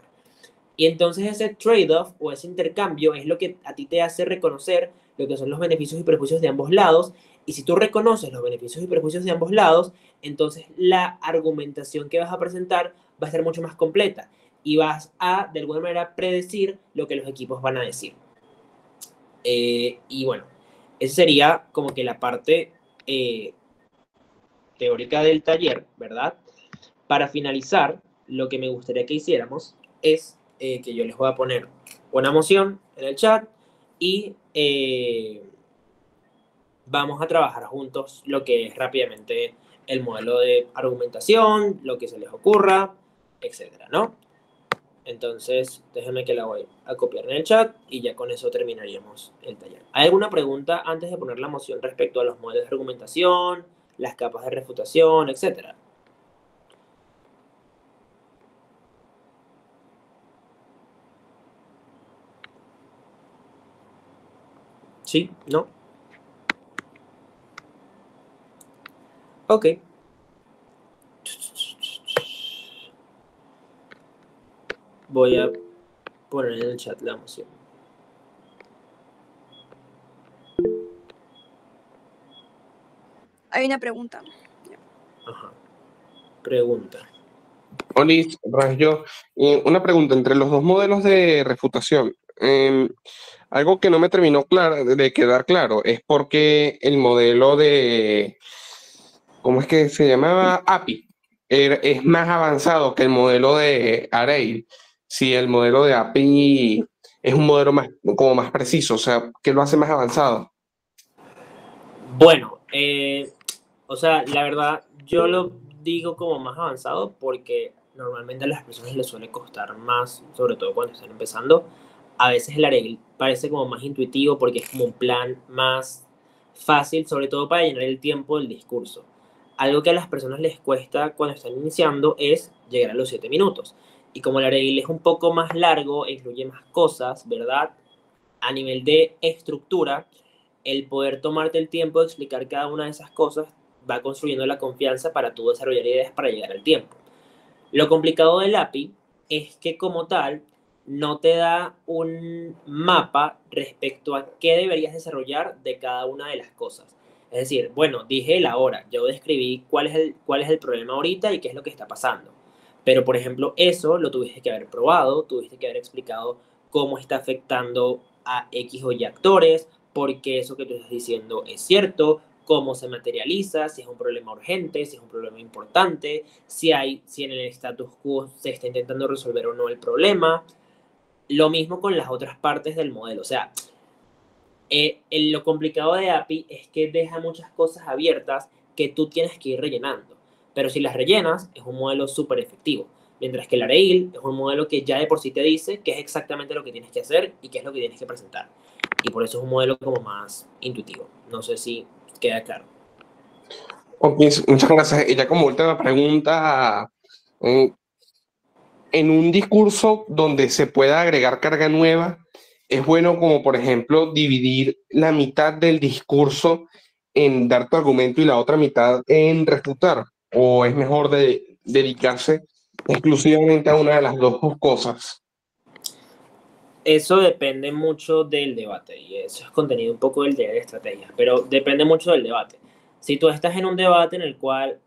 Y entonces ese trade-off o ese intercambio es lo que a ti te hace reconocer lo que son los beneficios y perjuicios de ambos lados. Y si tú reconoces los beneficios y perjuicios de ambos lados, entonces la argumentación que vas a presentar va a ser mucho más completa y vas a, de alguna manera, predecir lo que los equipos van a decir. Y bueno, esa sería como que la parte teórica del taller, ¿verdad? Para finalizar, lo que me gustaría que hiciéramos es que yo les voy a poner una moción en el chat y vamos a trabajar juntos lo que es rápidamente el modelo de argumentación, lo que se les ocurra, etcétera, ¿no? Entonces, déjenme que la voy a copiar en el chat y ya con eso terminaríamos el taller. ¿Hay alguna pregunta antes de poner la moción respecto a los modelos de argumentación, las capas de refutación, etcétera? ¿Sí? ¿No? Ok. voy a poner en el chat la moción. Hay una pregunta. Ajá. Pregunta. Olis, yo, una pregunta entre los dos modelos de refutación. Algo que no me terminó de quedar claro es porque el modelo de, ¿cómo es que se llamaba? API, es más avanzado que el modelo de Array. Si el modelo de API es un modelo más, como más preciso, o sea, ¿qué lo hace más avanzado? Bueno, o sea, la verdad, yo lo digo como más avanzado porque normalmente a las personas les suele costar más, sobre todo cuando están empezando. A veces el Array parece como más intuitivo porque es como un plan más fácil, sobre todo para llenar el tiempo del discurso. Algo que a las personas les cuesta cuando están iniciando es llegar a los 7 minutos. Y como el Array es un poco más largo e incluye más cosas, ¿verdad? A nivel de estructura, el poder tomarte el tiempo de explicar cada una de esas cosas va construyendo la confianza para tú desarrollar ideas para llegar al tiempo. Lo complicado del API es que como tal no te da un mapa respecto a qué deberías desarrollar de cada una de las cosas. Es decir, bueno, dije la hora, yo describí cuál es el problema ahorita y qué es lo que está pasando. Pero, por ejemplo, eso lo tuviste que haber probado, tuviste que haber explicado cómo está afectando a X o Y actores, por qué eso que tú estás diciendo es cierto, cómo se materializa, si es un problema urgente, si es un problema importante, si en el status quo se está intentando resolver o no el problema. Lo mismo con las otras partes del modelo. O sea, lo complicado de API es que deja muchas cosas abiertas que tú tienes que ir rellenando. Pero si las rellenas, es un modelo súper efectivo. Mientras que el Array es un modelo que ya de por sí te dice qué es exactamente lo que tienes que hacer y qué es lo que tienes que presentar. Y por eso es un modelo como más intuitivo. No sé si queda claro. Ok, muchas gracias. Y ya como última pregunta, en, en un discurso donde se pueda agregar carga nueva, es bueno como por ejemplo dividir la mitad del discurso en dar tu argumento y la otra mitad en refutar, o es mejor dedicarse exclusivamente a una de las dos cosas. Eso depende mucho del debate y eso es contenido un poco del debate de estrategias, pero depende mucho del debate. Si tú estás en un debate en el cual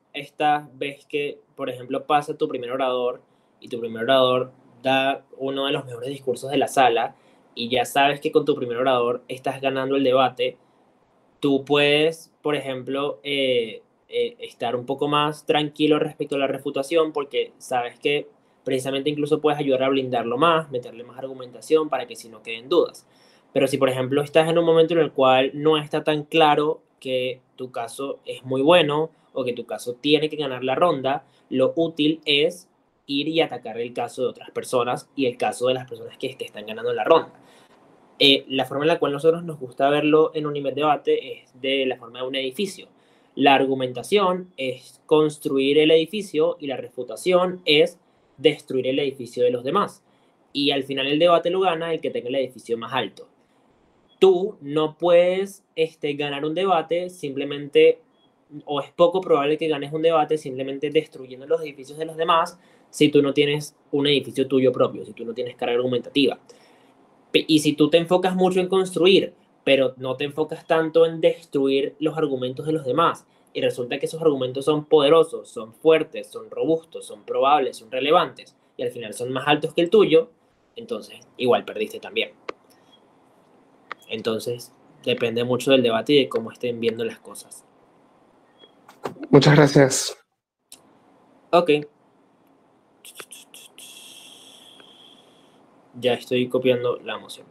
ves que, por ejemplo, pasa tu primer orador y tu primer orador da uno de los mejores discursos de la sala y ya sabes que con tu primer orador estás ganando el debate, tú puedes, por ejemplo, estar un poco más tranquilo respecto a la refutación porque sabes que precisamente incluso puedes ayudar a blindarlo más, meterle más argumentación para que si no queden dudas. Pero si, por ejemplo, estás en un momento en el cual no está tan claro que tu caso es muy bueno o que tu caso tiene que ganar la ronda, lo útil es ir y atacar el caso de otras personas y el caso de las personas que te están ganando la ronda. La forma en la cual nosotros nos gusta verlo en un nivel de debate es de la forma de un edificio. La argumentación es construir el edificio y la refutación es destruir el edificio de los demás. Y al final el debate lo gana el que tenga el edificio más alto. Tú no puedes ganar un debate simplemente, o es poco probable que ganes un debate simplemente destruyendo los edificios de los demás si tú no tienes un edificio tuyo propio, si tú no tienes carga argumentativa. Y si tú te enfocas mucho en construir, pero no te enfocas tanto en destruir los argumentos de los demás, y resulta que esos argumentos son poderosos, son fuertes, son robustos, son probables, son relevantes, y al final son más altos que el tuyo, entonces igual perdiste también. Entonces, depende mucho del debate y de cómo estén viendo las cosas. Muchas gracias. Ok. Ya estoy copiando la moción.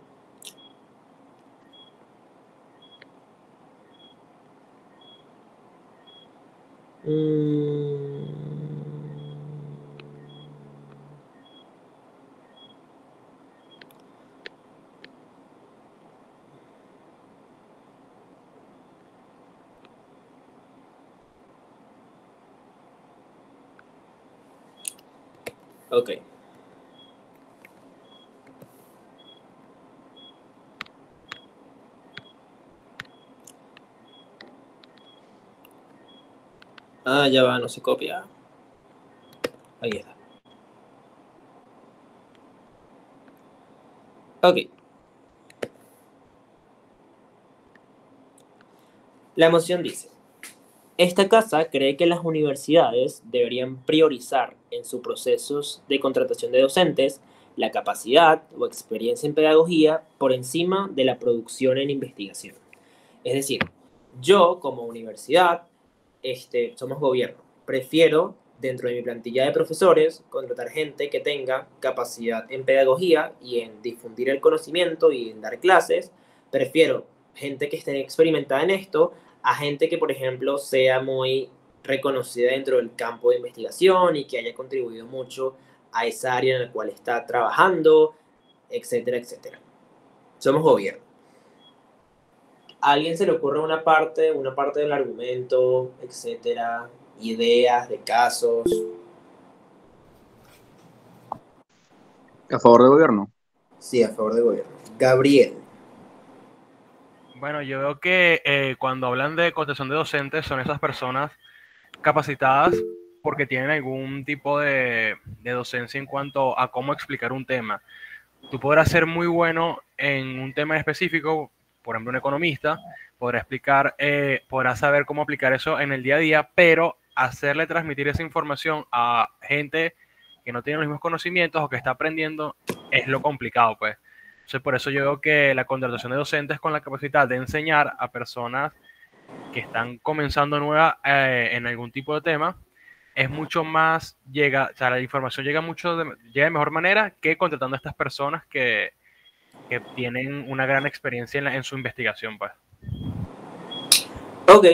Ok. Ah, ya va, no se copia. Ahí está. Ok. La moción dice: esta casa cree que las universidades deberían priorizar en sus procesos de contratación de docentes la capacidad o experiencia en pedagogía por encima de la producción en investigación. Es decir, yo como universidad, somos gobierno, prefiero dentro de mi plantilla de profesores contratar gente que tenga capacidad en pedagogía y en difundir el conocimiento y en dar clases. Prefiero gente que esté experimentada en esto a gente que, por ejemplo, sea muy reconocida dentro del campo de investigación y que haya contribuido mucho a esa área en la cual está trabajando, etcétera, etcétera. Somos gobierno. ¿A alguien se le ocurre una parte del argumento, etcétera, ideas de casos? A favor del gobierno. Sí, a favor del gobierno. Gabriel. Bueno, yo veo que cuando hablan de contratación de docentes son esas personas capacitadas porque tienen algún tipo de docencia en cuanto a cómo explicar un tema. Tú podrás ser muy bueno en un tema específico, por ejemplo, un economista, podrá explicar, podrá saber cómo aplicar eso en el día a día, pero hacerle transmitir esa información a gente que no tiene los mismos conocimientos o que está aprendiendo es lo complicado, pues. Entonces, por eso yo veo que la contratación de docentes con la capacidad de enseñar a personas que están comenzando nueva en algún tipo de tema es mucho más, o sea, la información llega llega de mejor manera que contratando a estas personas que tienen una gran experiencia en su investigación, pues. Ok.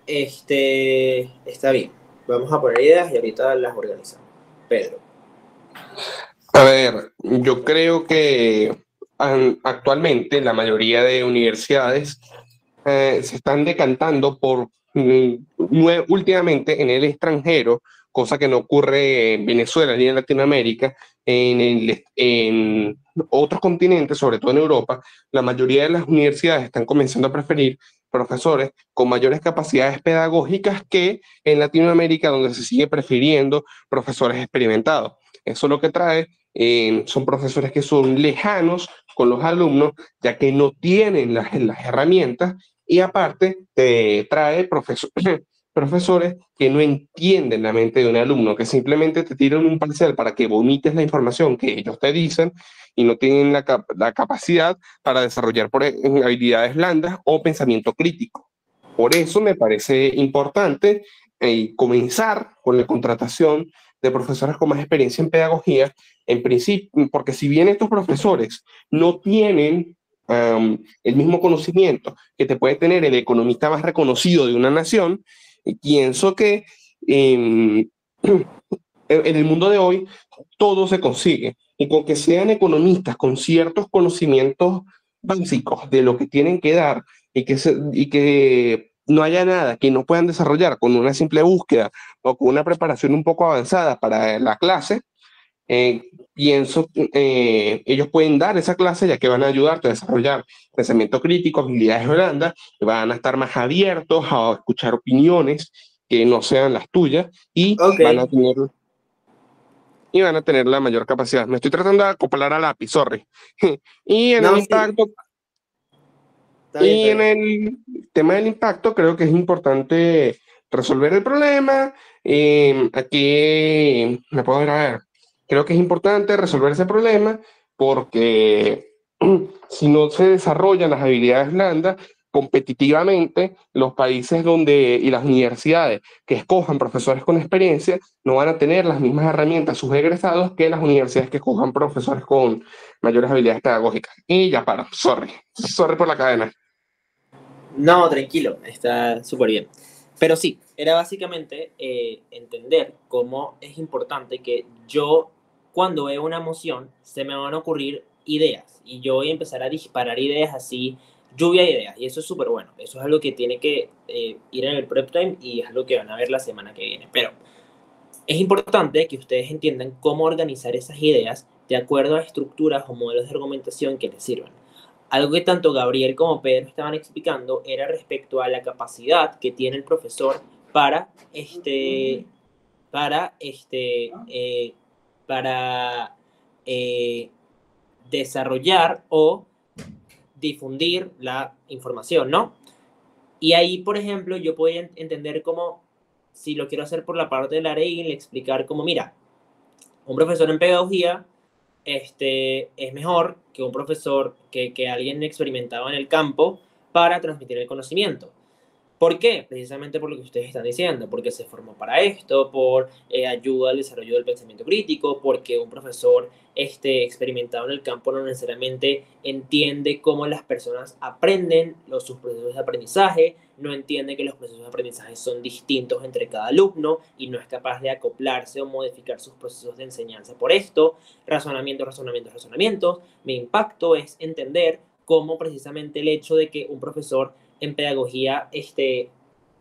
Está bien. Vamos a poner ideas y ahorita las organizamos. Pedro. A ver, yo creo que actualmente la mayoría de universidades se están decantando por últimamente en el extranjero, cosa que no ocurre en Venezuela ni en Latinoamérica, en otros continentes, sobre todo en Europa, la mayoría de las universidades están comenzando a preferir profesores con mayores capacidades pedagógicas que en Latinoamérica, donde se sigue prefiriendo profesores experimentados. Eso lo que trae son profesores que son lejanos con los alumnos, ya que no tienen las herramientas y aparte te trae profesores que no entienden la mente de un alumno, que simplemente te tiran un parcial para que vomites la información que ellos te dicen y no tienen la capacidad para desarrollar habilidades blandas o pensamiento crítico. Por eso me parece importante comenzar con la contratación de profesores con más experiencia en pedagogía, en principio, porque si bien estos profesores no tienen el mismo conocimiento que te puede tener el economista más reconocido de una nación, pienso que en el mundo de hoy todo se consigue. Y con que sean economistas con ciertos conocimientos básicos de lo que tienen que dar y que no haya nada que no puedan desarrollar con una simple búsqueda o con una preparación un poco avanzada para la clase, pienso ellos pueden dar esa clase ya que van a ayudarte a desarrollar pensamiento crítico, habilidades blandas, van a estar más abiertos a escuchar opiniones que no sean las tuyas y Ok. van a tener la mayor capacidad. Me estoy tratando de acoplar a lápiz, sorry. Y en No, el sí. impacto, Está bien, está y en bien. el tema del impacto, creo que es importante resolver el problema. Aquí me puedo ver, a ver, creo que es importante resolver ese problema porque si no se desarrollan las habilidades blandas competitivamente, los países y las universidades que escojan profesores con experiencia no van a tener las mismas herramientas sus egresados que las universidades que escojan profesores con mayores habilidades pedagógicas. Y ya paro, sorry por la cadena. No, tranquilo, está súper bien. Pero sí, era básicamente entender cómo es importante que yo, cuando veo una emoción, se me van a ocurrir ideas y yo voy a empezar a disparar ideas así, lluvia de ideas, y eso es súper bueno. Eso es algo que tiene que ir en el prep time y es algo que van a ver la semana que viene. Pero es importante que ustedes entiendan cómo organizar esas ideas de acuerdo a estructuras o modelos de argumentación que les sirvan. Algo que tanto Gabriel como Pedro estaban explicando era respecto a la capacidad que tiene el profesor para para, para eh, desarrollar o difundir la información, ¿no? Y ahí, por ejemplo, yo puedo entender cómo, si lo quiero hacer por la parte del área y explicar cómo, mira, un profesor en pedagogía es mejor que un profesor, que alguien experimentado en el campo para transmitir el conocimiento. ¿Por qué? Precisamente por lo que ustedes están diciendo, porque se formó para esto, por ayuda al desarrollo del pensamiento crítico, porque un profesor experimentado en el campo no necesariamente entiende cómo las personas aprenden sus procesos de aprendizaje, no entiende que los procesos de aprendizaje son distintos entre cada alumno y no es capaz de acoplarse o modificar sus procesos de enseñanza por esto. Razonamientos. Mi impacto es entender cómo precisamente el hecho de que un profesor en pedagogía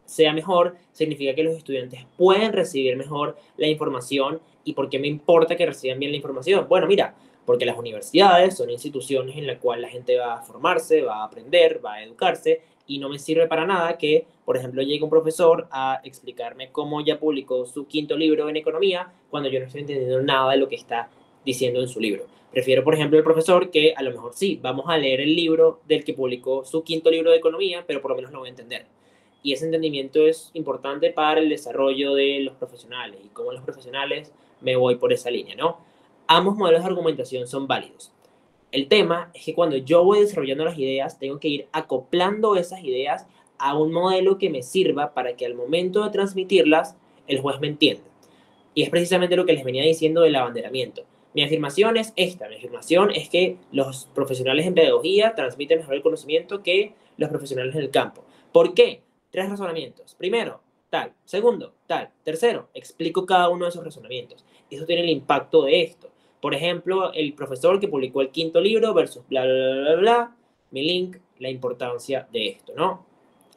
sea mejor, significa que los estudiantes pueden recibir mejor la información. ¿Y por qué me importa que reciban bien la información? Bueno, mira, porque las universidades son instituciones en las cuales la gente va a formarse, va a aprender, va a educarse, y no me sirve para nada que, por ejemplo, llegue un profesor a explicarme cómo ya publicó su 5.º libro en economía cuando yo no estoy entendiendo nada de lo que está diciendo en su libro. Prefiero, por ejemplo, el profesor que a lo mejor sí, vamos a leer el libro del que publicó su 5.º libro de economía, pero por lo menos lo voy a entender. Y ese entendimiento es importante para el desarrollo de los profesionales. Y como los profesionales me voy por esa línea, ¿no? Ambos modelos de argumentación son válidos. El tema es que cuando yo voy desarrollando las ideas, tengo que ir acoplando esas ideas a un modelo que me sirva para que al momento de transmitirlas, el juez me entienda. Y es precisamente lo que les venía diciendo del abanderamiento. Mi afirmación es esta. Mi afirmación es que los profesionales en pedagogía transmiten mejor el conocimiento que los profesionales en el campo. ¿Por qué? 3 razonamientos. Primero, tal. Segundo, tal. Tercero, explico cada uno de esos razonamientos. Eso tiene el impacto de esto. Por ejemplo, el profesor que publicó el 5.º libro versus bla, bla, bla, bla, bla. Mi link, la importancia de esto, ¿no?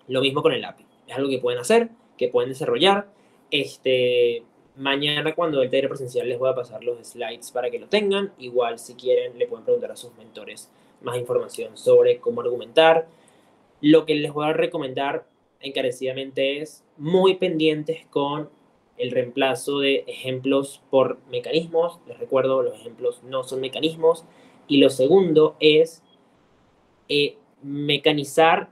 Lo mismo con el API. Es algo que pueden hacer, que pueden desarrollar. Mañana, cuando el taller presencial, les voy a pasar los slides para que lo tengan. Igual, si quieren, le pueden preguntar a sus mentores más información sobre cómo argumentar. Lo que les voy a recomendar encarecidamente es muy pendientes con el reemplazo de ejemplos por mecanismos. Les recuerdo, los ejemplos no son mecanismos. Y lo segundo es mecanizar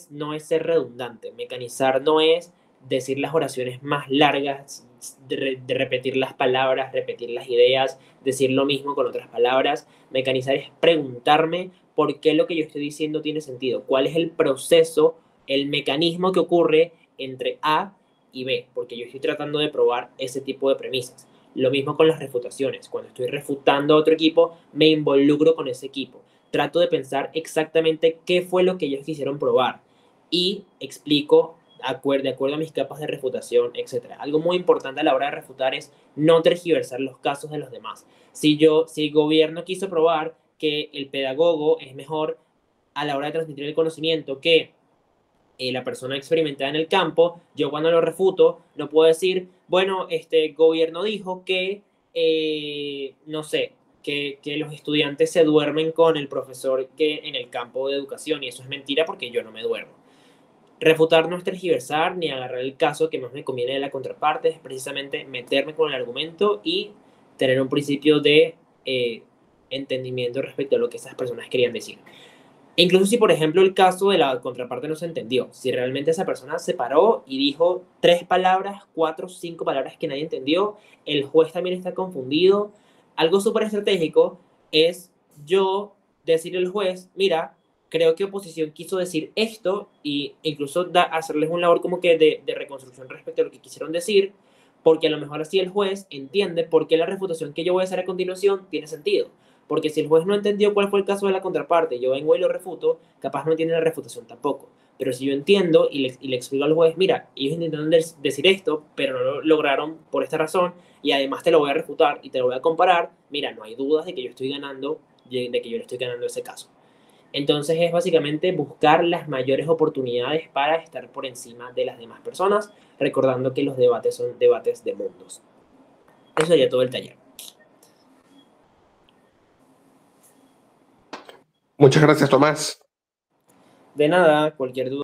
no es ser redundante. Mecanizar no es decir las oraciones más largas, de repetir las palabras, repetir las ideas, decir lo mismo con otras palabras. Mecanizar es preguntarme por qué lo que yo estoy diciendo tiene sentido, cuál es el proceso, el mecanismo que ocurre entre A y B, porque yo estoy tratando de probar ese tipo de premisas. Lo mismo con las refutaciones. Cuando estoy refutando a otro equipo, me involucro con ese equipo. Trato de pensar exactamente qué fue lo que ellos quisieron probar y explico de acuerdo a mis capas de refutación, etc. Algo muy importante a la hora de refutar es no tergiversar los casos de los demás. Si el gobierno quiso probar que el pedagogo es mejor a la hora de transmitir el conocimiento que la persona experimentada en el campo, yo cuando lo refuto no puedo decir, bueno, este gobierno dijo que, no sé, que los estudiantes se duermen con el profesor que en el campo de educación, y eso es mentira porque yo no me duermo. Refutar no es tergiversar ni agarrar el caso que más me conviene de la contraparte, es precisamente meterme con el argumento y tener un principio de entendimiento respecto a lo que esas personas querían decir. E incluso si, por ejemplo, el caso de la contraparte no se entendió, si realmente esa persona se paró y dijo 3 palabras, 4, 5 palabras que nadie entendió, el juez también está confundido. Algo súper estratégico es yo decirle al juez, mira, creo que oposición quiso decir esto, e incluso hacerles un labor como que de reconstrucción respecto a lo que quisieron decir, porque a lo mejor así el juez entiende por qué la refutación que yo voy a hacer a continuación tiene sentido. Porque si el juez no entendió cuál fue el caso de la contraparte, yo vengo y lo refuto, capaz no entiende la refutación tampoco. Pero si yo entiendo y le explico al juez, mira, ellos intentaron decir esto, pero no lo lograron por esta razón, y además te lo voy a refutar y te lo voy a comparar, mira, no hay dudas de que yo estoy ganando, de que yo le estoy ganando ese caso. Entonces es básicamente buscar las mayores oportunidades para estar por encima de las demás personas, recordando que los debates son debates de mundos. Eso sería todo el taller. Muchas gracias, Tomás. De nada, cualquier duda.